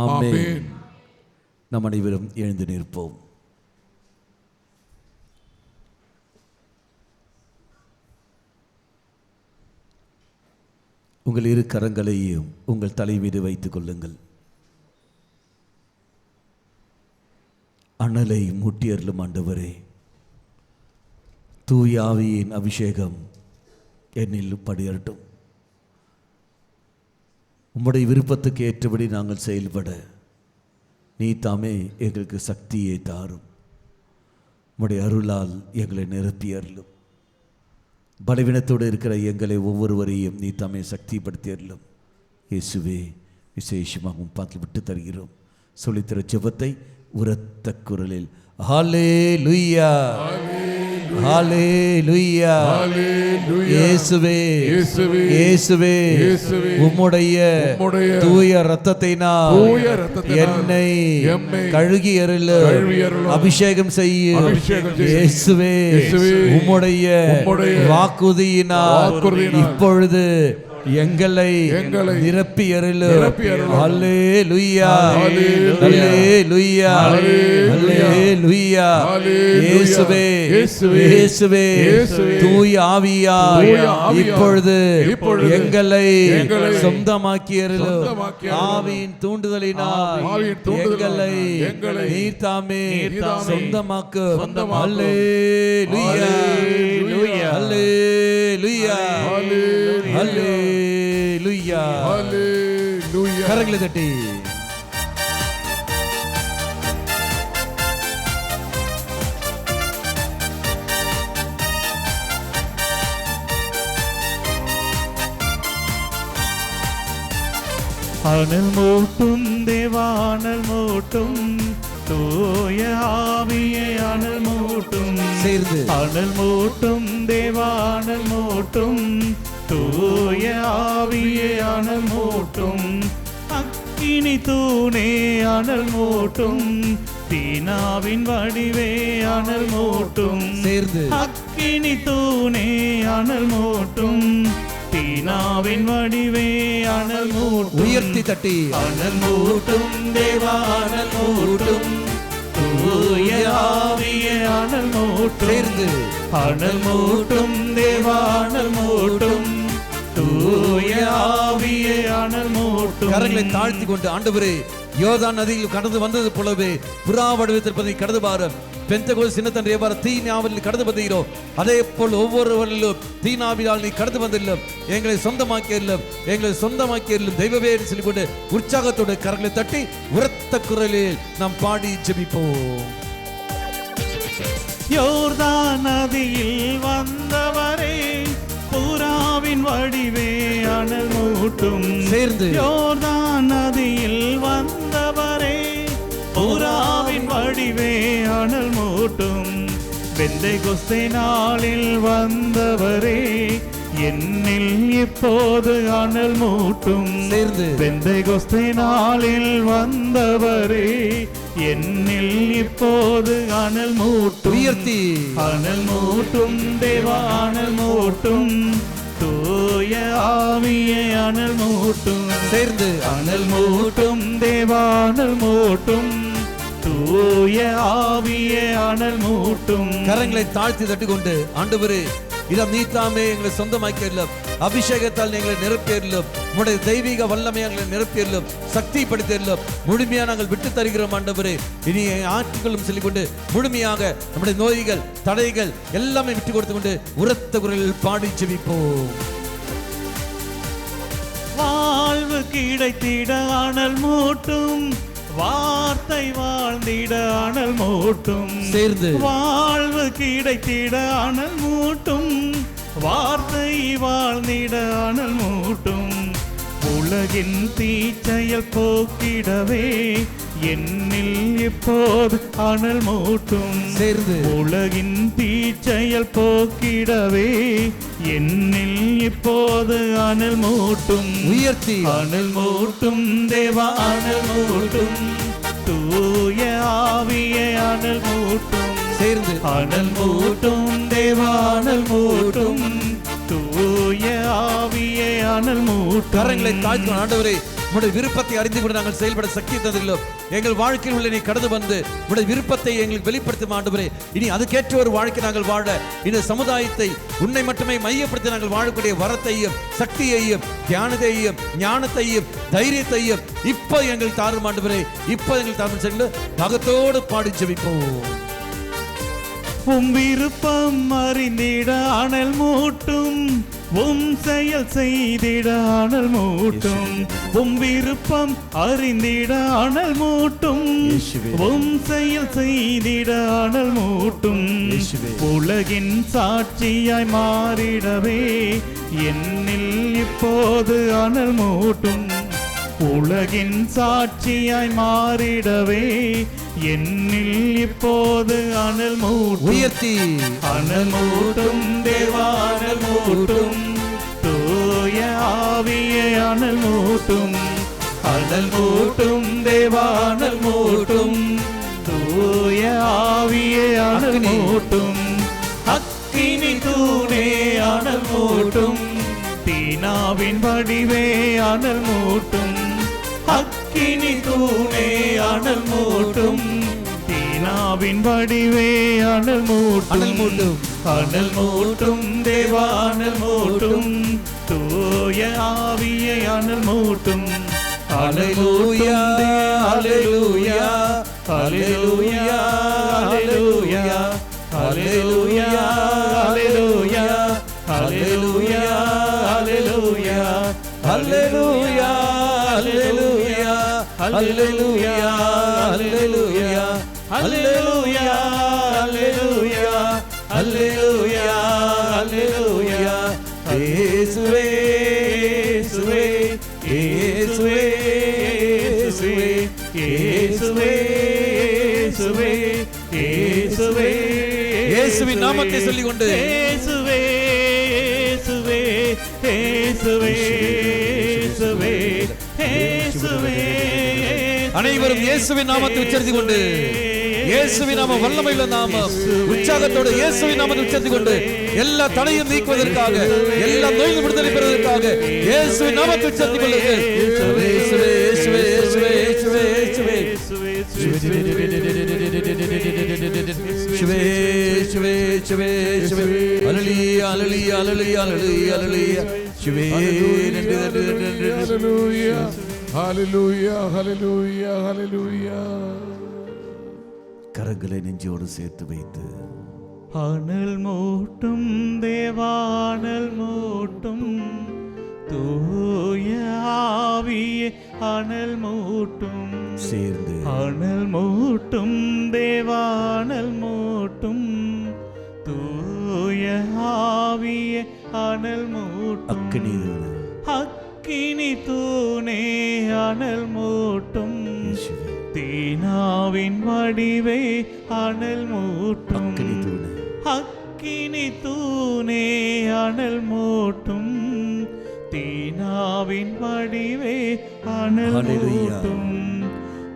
ஆமென். நம் அனைவரும் எழுந்து நிற்போம். உங்கள் இரு கரங்களையும் உங்கள் தலை மீது வைத்துக் கொள்ளுங்கள். அனலை மூட்டியருளும் ஆண்டவரே, தூய ஆவியின் அபிஷேகம் என்னில் படியரட்டும். உம்முடைய விருப்பத்துக்கு ஏற்றபடி நாங்கள் செயல்பட நீ தாமே எங்களுக்கு சக்தியை தாரும். உம்முடைய அருளால் எங்களை நிரப்பி அருளும். பலவீனத்தோடு இருக்கிற எங்களை ஒவ்வொருவரையும் நீ தாமே சக்திப்படுத்தி அருளும். இயேசுவே, விசேஷமாக பாத்தில் விட்டு தருகிறோம். சொல்லித்தர ஜெபத்தை உரத்த குரலில் ஹல்லேலூயா, ஹல்லேலூயா, இயேசுவே, இயேசுவே, உம்முடைய தூய இரத்தத்தினால் என்னை கழுகி அருளும், அபிஷேகம் செய்யும். இயேசுவே, உம்முடைய வாக்குறுதியினால் இப்பொழுது எங்களை நிரப்பி அருளும். ஹல்லேலூயா, ஹல்லேலூயா, ஹல்லேலூயா. இயேசுவே, இயேசுவே, தூய ஆவியாய் இப்பொழுது எங்களை சொந்தமாக்கி அருளும். ஆவியின் தூண்டுதலினால் எங்களை நீர் தாமே சொந்தமாக்கும். ஹல்லேலூயா, ஹல்லேலூயா, ஹல்லேலூயா, ஹல்லேலூயா. கரங்களை தட்டி அனல் மூட்டும் தேவானல் மூட்டும், தூய ஆவியை அனல் மூட்டும். சேர்ந்து அனல் மூட்டும் தேவானல் மூட்டும், தூய ஆவியை அனல் மூட்டும். அக்கினி தூணே அனல் மூட்டும், தீனாவின் வடிவே அனல் மூட்டும். சேர்ந்து அக்கினி தூணே அனல் மூட்டும். தீனாவின் வடிவே அனல் மூட்டும். உயர்த்தி தட்டி அனல் மூட்டும் தேவா அனல் மூட்டும். தூய ஆவியே அனல் மூட்டும். சேர்ந்து அனல் மூட்டும் தேவா அனல் மூட்டும். தூய ஆவியே அனல் மூட்டும். கரங்களை தாழ்த்தி கொண்டு ஆண்டவரே, யோர்தான் நதியில் கடந்து வந்தது போலவே புறா வடிவத்திற்பதை கடந்து பாரும். பெந்தகோஸ்து சின்னத்தன் எவ்வாறு தீனாவில் கடந்து வந்தீரோ அதே போல் ஒவ்வொருவரிலும் தீனாவினால் நீ கடந்து வந்தில்லும் எங்களை சொந்தமாக்கியல்லும் எங்களை சொந்தமாக்கியல்லும் தெய்வவே சொல்லிக் கொண்டு உற்சாகத்தோடு கரங்களை தட்டி உரத்த குரலில் நாம் பாடி ஜெபிப்போம். யோர்தான் நதியில் வந்தவரே, புறாவின் வடிவே அனல் மூட்டும். சேர்ந்து யோர்தான் நதியில் வந்தவரே, புறாவின் வடிவே அனல் மூட்டும். பெந்தெகோஸ்தே நாளில் வந்தவரே, என்னில் இப்போது அனல் மூட்டும். சேர்ந்து பெந்தெகோஸ்தே நாளில் வந்தவரே, என்னில் இப்போது அனல் மூட்டும். உயர்த்தி அனல் மூட்டும் தேவா அனல் மூட்டும். தூய ஆவியே அனல் மூட்டும். சேர்ந்து அனல் மூட்டும் தேவா அனல் மூட்டும். தூய ஆவியே அனல் மூட்டும். கரங்களை தாழ்த்தி தட்டி கொண்டு ஆண்டவரே, இடம் நீ தாமே எங்களை சொந்தமாக்கியல்லும் அபிஷேகத்தால் எங்களை நிரப்பியல்லும் உம்முடைய தெய்வீக வல்லமை எங்களை நிரப்பியல்லும் சக்திப்படுத்தியல்லும் முழுமையா நாங்கள் விட்டு தருகிறோம் ஆண்டவரே. இனி ஆட்சிகளும் சொல்லிக்கொண்டு முழுமையாக நம்முடைய நோய்கள் தடைகள் எல்லாமே விட்டு கொடுத்து கொண்டு உரத்த குரலில் பாடி ஜெபிப்போம். வாழ்வு கிடைத்திட அனல் மூட்டும். வார்த்தை வாழ்ந்திட அனல் மூட்டும். சேர்ந்து வாழ்வு கிடைத்திட அனல் மூட்டும். வார்த்தை வாழ்ந்திட அனல் மூட்டும். உலகின் தீச்செயல் போக்கிடவே என்னில் இப்போது அனல் மூட்டும். சேர்ந்து உலகின் தீச்செயல் போக்கிடவே என்னில் இப்போது அனல் மூட்டும். உயர்த்தி அனல் மூட்டும் தேவா அனல் மூட்டும். தூய ஆவியே அனல் மூட்டும். சேர்ந்து அனல் மூட்டும் தேவா அனல் மூட்டும். தூய ஆவியே அனல் மூட்டும். கரங்களை தாழ்த்தி ஆண்டவரே, உம்முடைய விருப்பத்தை அறிந்து கொண்டு நாங்கள் செயல்பட சக்தி தந்திருக்கிறோம். எங்கள் வாழ்க்கையில் உள்ள நீ கடந்து வந்து உம்முடைய விருப்பத்தை எங்களுக்கு வெளிப்படுத்தும் ஆண்டவரே. இனி அதுக்கேற்ற ஒரு வாழ்க்கை நாங்கள் வாழ இந்த சமுதாயத்தை உன்னை மட்டுமே மையப்படுத்தி நாங்கள் வாழக்கூடிய வரத்தையும் சக்தியையும் தியானத்தையும் ஞானத்தையும் தைரியத்தையும் இப்போ எங்கள் தாரும் ஆண்டவரே. இப்போ எங்கள் தாரும் சென்று பகத்தோடு பாடி ஜெபிப்போம். உம் விருப்பம் அறிந்திட அனல் மூட்டும். உம் செயல் செய்திட அனல் மூட்டும். உம் விருப்பம் அறிந்திட அனல் மூட்டும். உம் செயல் செய்திட அனல் மூட்டும். உலகின் சாட்சியாய் மாறிடவே என்னில் இப்போது அனல் மூட்டும். உலகின் சாட்சியாய் மாறிடவே என்னில் இப்போது அனல் மூட்டும். உயர்த்தி அனல் மூட்டும் தேவா அனல் மூட்டும். தூய ஆவியே அனல் மூட்டும். அனல் மூட்டும் தேவா அனல் மூட்டும். தூய ஆவியே அனல் மூட்டும். அக்கினி தூணே அனல் மூட்டும். தீனாவின் வடிவே அனல் மூட்டும். அக்கினி தூணே அனல் மூட்டும். தீனாவின் வடிவே அனல் மூட்டும். அனல் மூட்டும். அனல் மூட்டும் தேவா அனல் மூட்டும். தூய ஆவியை அனல் மூட்டும். அல்லேலூயா அல்லேலூயா அல்லேலூயா அல்லேலூயா அல்லேலூயா அல்லேலூயா அல்லேலூயா அல்லேலூயா அல்லேலூயா அல்லேலூயா அல்லேலூயா அல்லேலூயா அல்லேலூயா அல்லேலூயா அல்லேலூயா அல்லேலூயா இயேசுவே இயேசுவே இயேசுவே இயேசுவே இயேசுவே இயேசுவே இயேசுவின் நாமத்தை சொல்லிக் கொண்டு இயேசுவே இயேசுவே இயேசுவே இயேசுவே இயேசுவே அனைவரும் இயேசுவின் நாமத்தை உச்சரித்துக் கொண்டு இயேசுவின் நாமம் வல்லமையுள்ள நாமம். உற்சாகத்தோடு இயேசுவின் நாமத்தை உச்சரித்துக் கொண்டு எல்லா தடையும் நீக்குவதற்காக, எல்லா நோய்கள் விடுதலை பெறுவதற்காக இயேசுவின் நாமத்தை உச்சரித்துக் கொள்ளுங்கள். இயேசுவே இயேசுவே இயேசுவே இயேசுவே இயேசுவே இயேசுவே சிவே சிவே சிவே சிவே ஹல்லேலூயா ஹல்லேலூயா ஹல்லேலூயா ஹல்லேலூயா சிவே ஹல்லேலூயா ஹல்லேலூயா ஹல்லேலூயா ஹல்லேலூயா. கரங்களை நெஞ்சோடு சேர்த்து வைத்து அனல் மூட்டும் தேவானல் மூட்டும் தூய ஆவியே அனல் மூட்டும் சேர்ந்து அனல் மூட்டும் தேவானல் மூட்டும் தூய ஆவியே அனல் மூட்டும் அக்கினி தூணே அனல் மூட்டும் தீனாவின் வடிவே அனல் மூட்டும் அக்கினி தூணே அனல் மூட்டும் தீனாவின் வடிவே அனல் மூட்டும்.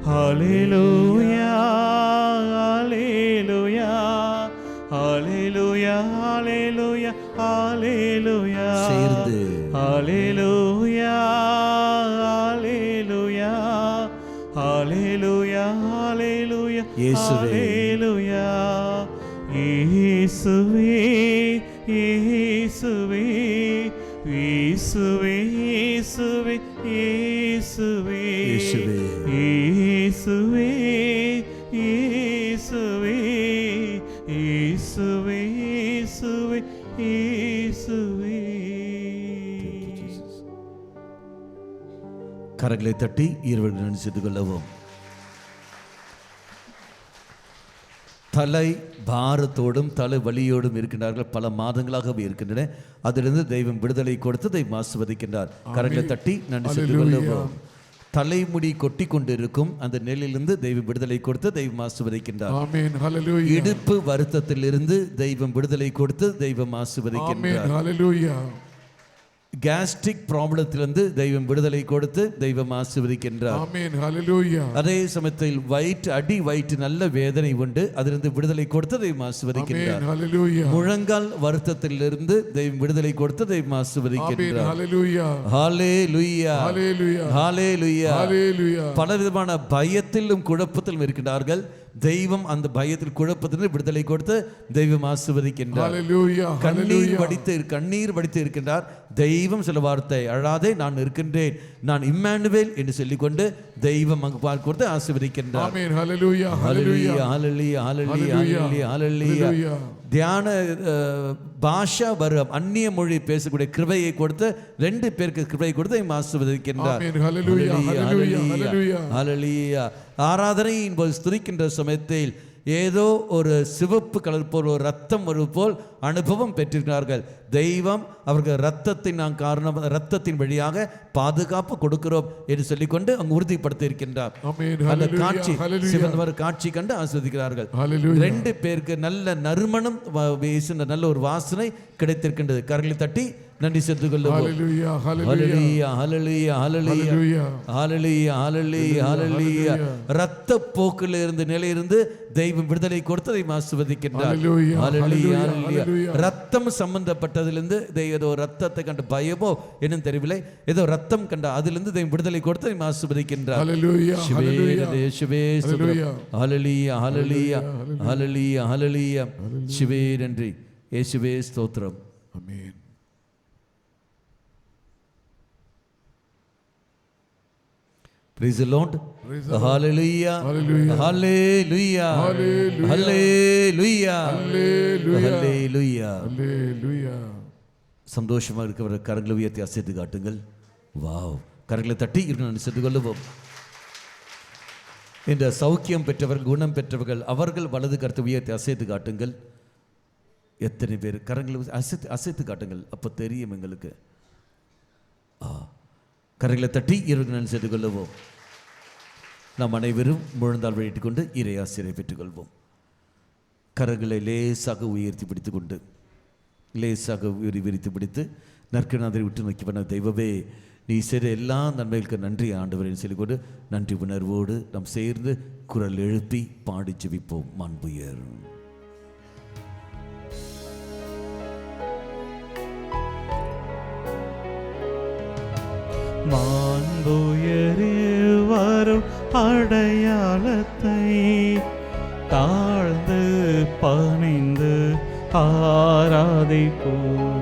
ஹல்லேலூயா ஹல்லேலூயா ஹல்லேலூயா ஹல்லேலூயா ஹல்லேலூயா சேர்ந்து ஹல்லேலூயா ஹல்லேலூயா ஹல்லேலூயா ஹல்லேலூயா ஹல்லேலூயா. இயேசுவே இயேசுவே இயேசுவே இயேசுவே இயேசுவே இயேசுவே இயேசுவே இயேசுவே இயேசுவே இயேசுவே. கரங்களை தட்டி இருவர்கள் நினைத்து கொள்ளவும். தலை பாரத்தோடும் தலை வலியோடும் இருக்கின்றார்கள், பல மாதங்களாகவே இருக்கின்றன. அதிலிருந்து தெய்வம் விடுதலை கொடுத்து தெய்வம் ஆசீர்வதிக்கின்றார். கரங்களை தட்டி நன்றி செய்து கொள்ளவும். தலைமுடி கொட்டி கொண்டிருக்கும் அந்த நிலையிலிருந்து தெய்வம் விடுதலை கொடுத்து தெய்வம் ஆசீர்வதிக்கின்றார். ஆமென் ஹல்லேலூயா. இடுப்பு வருத்தத்திலிருந்து தெய்வம் விடுதலை கொடுத்து தெய்வம் ஆசீர்வதிக்கின்றார். ஆமென் ஹல்லேலூயா. கேஸ்ட்ரிக் ப்ராப்ளத்திலிருந்து தெய்வம் விடுதலை கொடுத்து தெய்வம் ஆசீர்வதிக்கின்றார். ஆமென் ஹல்லேலூயா. அதே சமயத்தில் அடி வயிற்று நல்ல வேதனை உண்டு, அதிலிருந்து விடுதலை கொடுத்து தெய்வம் ஆசீர்வதிக்கின்றார். ஆமென் ஹல்லேலூயா. முழங்கால் வருத்தத்திலிருந்து தெய்வம் விடுதலை கொடுத்து தெய்வம் ஆசீர்வதிக்கின்றார். ஆமென் ஹல்லேலூயா. ஹல்லேலூயா ஹல்லேலூயா ஹல்லேலூயா. ஹல்லேலூயா. பலவிதமான பயத்திலும் குழப்பத்திலும் இருக்கின்றார்கள். தெய்வம் அந்த பயத்தில் குழப்பத்திலிருந்து விடுதலை கொடுத்து தெய்வம் ஆசீர்வதிக்கின்றார். கண்ணீர் வடித்து இருக்கின்றார். தெய்வம் சில வார்த்தை, அழாதே நான் இருக்கின்றேன், நான் இம்மானுவேல் என்று சொல்லிக்கொண்டு தெய்வம் அங்கு பார்க்க கொடுத்து ஆசீர்வதிக்கின்றார். ஆமென் ஹல்லேலூயா ஹல்லேலூயா ஹல்லேலூயா ஹல்லேலூயா ஹல்லேலூயா. தியான பாஷா வரும் அந்நிய மொழி பேசக்கூடிய கிருபையை கொடுத்து 2 பேருக்கு கிருபையை கொடுத்து ஆசீர்வதிக்கின்றார். ஹல்லேலூயா. ஆராதனையின் போது ஸ்துதிக்கின்ற சமயத்தில் ஏதோ ஒரு சிவப்பு கலர் போல் ஒரு ரத்தம் வருவது போல் அனுபவம் பெற்றிருக்கிறார்கள். தெய்வம் அவர்கள் ரத்தத்தின் வழியாக பாதுகாப்பு கொடுக்கிறோம் என்று சொல்லிக்கொண்டு அங்கு உறுதிப்படுத்தி இருக்கின்றார். அந்த காட்சி சிவந்தவர் காட்சி கண்டு ஆஸ்வதிக்கிறார்கள். 2 பேருக்கு நல்ல நறுமணம் வீசுகின்ற நல்ல ஒரு வாசனை கிடைத்திருக்கின்றது. கரங்களை தட்டி நன்றி செலுத்திக் கொள்ளுவோம். ஹல்லேலூயா ஹல்லேலூயா ஹல்லேலூயா ஹல்லேலூயா ஹல்லேலூயா ஹல்லேலூயா. இரத்த போக்கில் இருந்து நிலையிலிருந்து தெய்வம் விடுதலை கொடுத்து தெய்வம் ஆசீர்வதிக்கின்றார். ஹல்லேலூயா ஹல்லேலூயா. ரத்தம் சம்பந்தப்பட்டதிலிருந்து ஏதோ ரத்தத்தை கண்ட பயமோ என்னன்னு தெரியவில்லை, ஏதோ ரத்தம் கண்ட அதிலிருந்து தெய்வம் விடுதலை கொடுத்து தெய்வம் ஆசீர்வதிக்கின்றார். ஹல்லேலூயா ஹல்லேலூயா ஹல்லேலூயா ஹல்லேலூயா. சிவே நன்றி, இயேசுவே ஸ்தோத்திரம். ஆமென். Praise the Lord. Hallelujah. Hallelujah. Hallelujah. Hallelujah. Hallelujah. சந்தோஷமாக இருக்கிற கரங்களை உயர்த்தி அசைத்து காட்டுங்கள். வாவ். கரங்களை தட்டி இருக்க சென்று கொள்ளுவோம். இந்த சௌக்கியம் பெற்றவர்கள், குணம் பெற்றவர்கள், அவர்கள் வலது கருத்தை உயர்த்தி அசைத்து காட்டுங்கள். எத்தனை பேர் கரங்களை அசைத்து காட்டுங்கள், அப்போ தெரியும் எங்களுக்கு. கரங்களை தட்டி இருக்க சென்று கொள்ளுவோம். நாம் அனைவரும் முழந்தால் வழியிட்டு கொண்டு இறை ஆசிரியை பெற்றுக்கொள்வோம். கரங்களை லேசாக உயர்த்தி பிடித்து கொண்டு லேசாக விரித்து பிடித்து நற்கநாதரை விட்டு நோக்கி பண்ண தெய்வமே, நீ செய்த எல்லா நன்மைகளுக்கு நன்றி ஆண்டவரே சொல்லிக்கொண்டு நன்றி உணர்வோடு நாம் சேர்ந்து குரல் எழுப்பி பாடி ஜெபிப்போம். மாண்புயர் மாண்புயரில் வரும் அடையாளத்தை தாழ்ந்து பணிந்து ஆராதிப்போம்.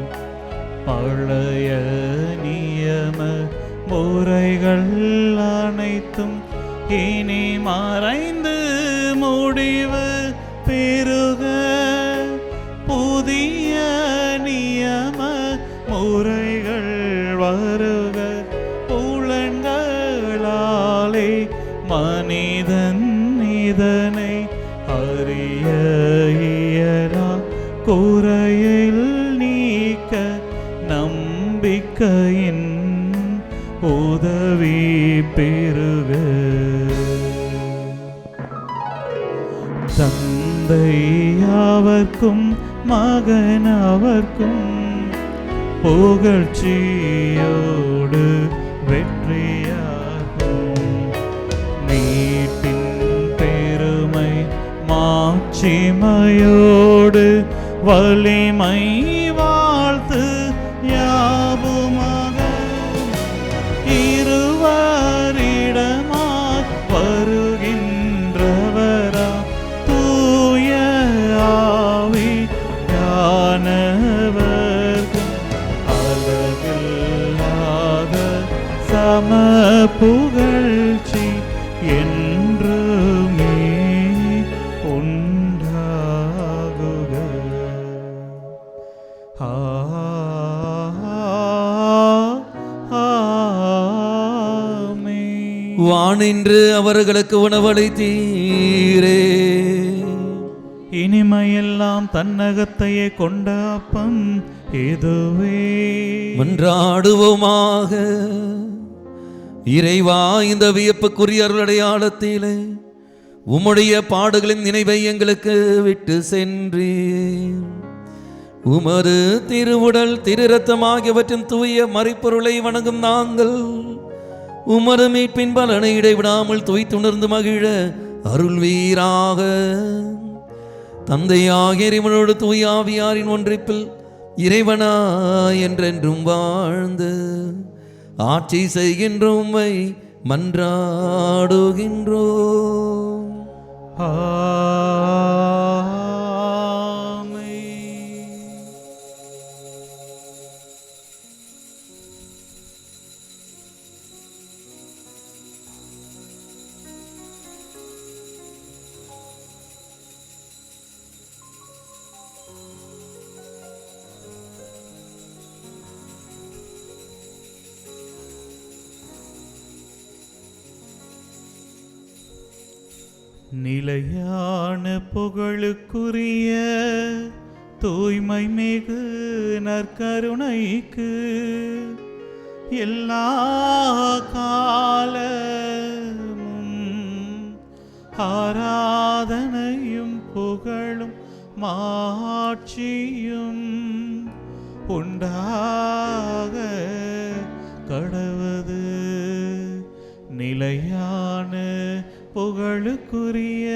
பழைய நியம முறைகள் அனைத்தும் இனி மறைந்து முடிவு பெருக புதிய நியம முறைகள் வருக. புலன்களாலே மனிதன் இதனை அறிய இயலா. குறையில் நீக்க நம்பிக்கையின் உதவி பெருக. தந்தை அவர்க்கும் மகன் அவர்க்கும் புகழ்ச்சியோடு வெற்றியாகும். மீட்பின் பெருமை மாட்சிமையோடு வலிமை வாழ்த்து யாவுமாக இருவரிடமாய் வருகின்றவரா தூய ஆவி யானவர்க்கும் அளவில்லாத சம புகழ்ச்சி என்றுமே உண்டாகுக. ஆமென். வானின்று அவர்களுக்கு உணவளித்தீரே. இனிமையெல்லாம் தன்னகத்தையே கொண்ட அப்பம் இதுவே. மன்றாடுவோமாக. இறைவா, இந்த வியப்புக்குரிய அருளடையாளத்திலே உம்முடைய பாடுகளின் நினைவை எங்களுக்கு விட்டு சென்றீர். உமது திருவுடல் திரு இரத்தம் ஆகியவற்றின் தூய மறைப்பொருளை வணங்கும் நாங்கள் உமது மீட்பின் பலனை இடைவிடாமல் துய்த்துணர்ந்து மகிழ அருள்வீராக. தந்தையாகிய இறைவனோடு தூய ஆவியாரின் ஒன்றிப்பில் இறைவனா என்றென்றும் வாழ்ந்து ஆட்சி செய்கின்றோம் உம்மை மன்றாடுகின்றோம். நிலையான புகழுக்குரிய தூய்மை மிகு நற்கருணைக்கு எல்லா காலமும் ஆராதனையும் புகழும் மாட்சியும் உண்டாக கடவது. நிலையான புகழுக்குரிய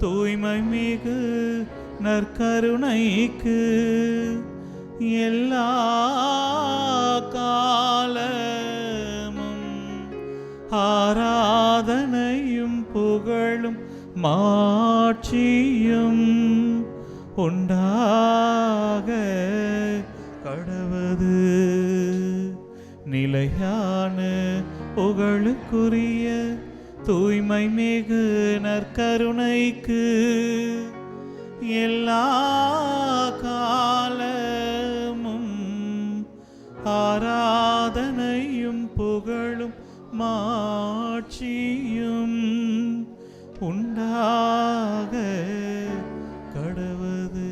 தூய்மை மிகு நற்கருணைக்கு எல்லா காலமும் ஆராதனையும் புகழும் மாட்சியும் உண்டாக கடவது. நிலையான புகழுக்குரிய தூய்மை மிகு நற்கருணைக்கு எல்லா காலமும் ஆராதனையும் புகழும் மாட்சியும் உண்டாக கடவது.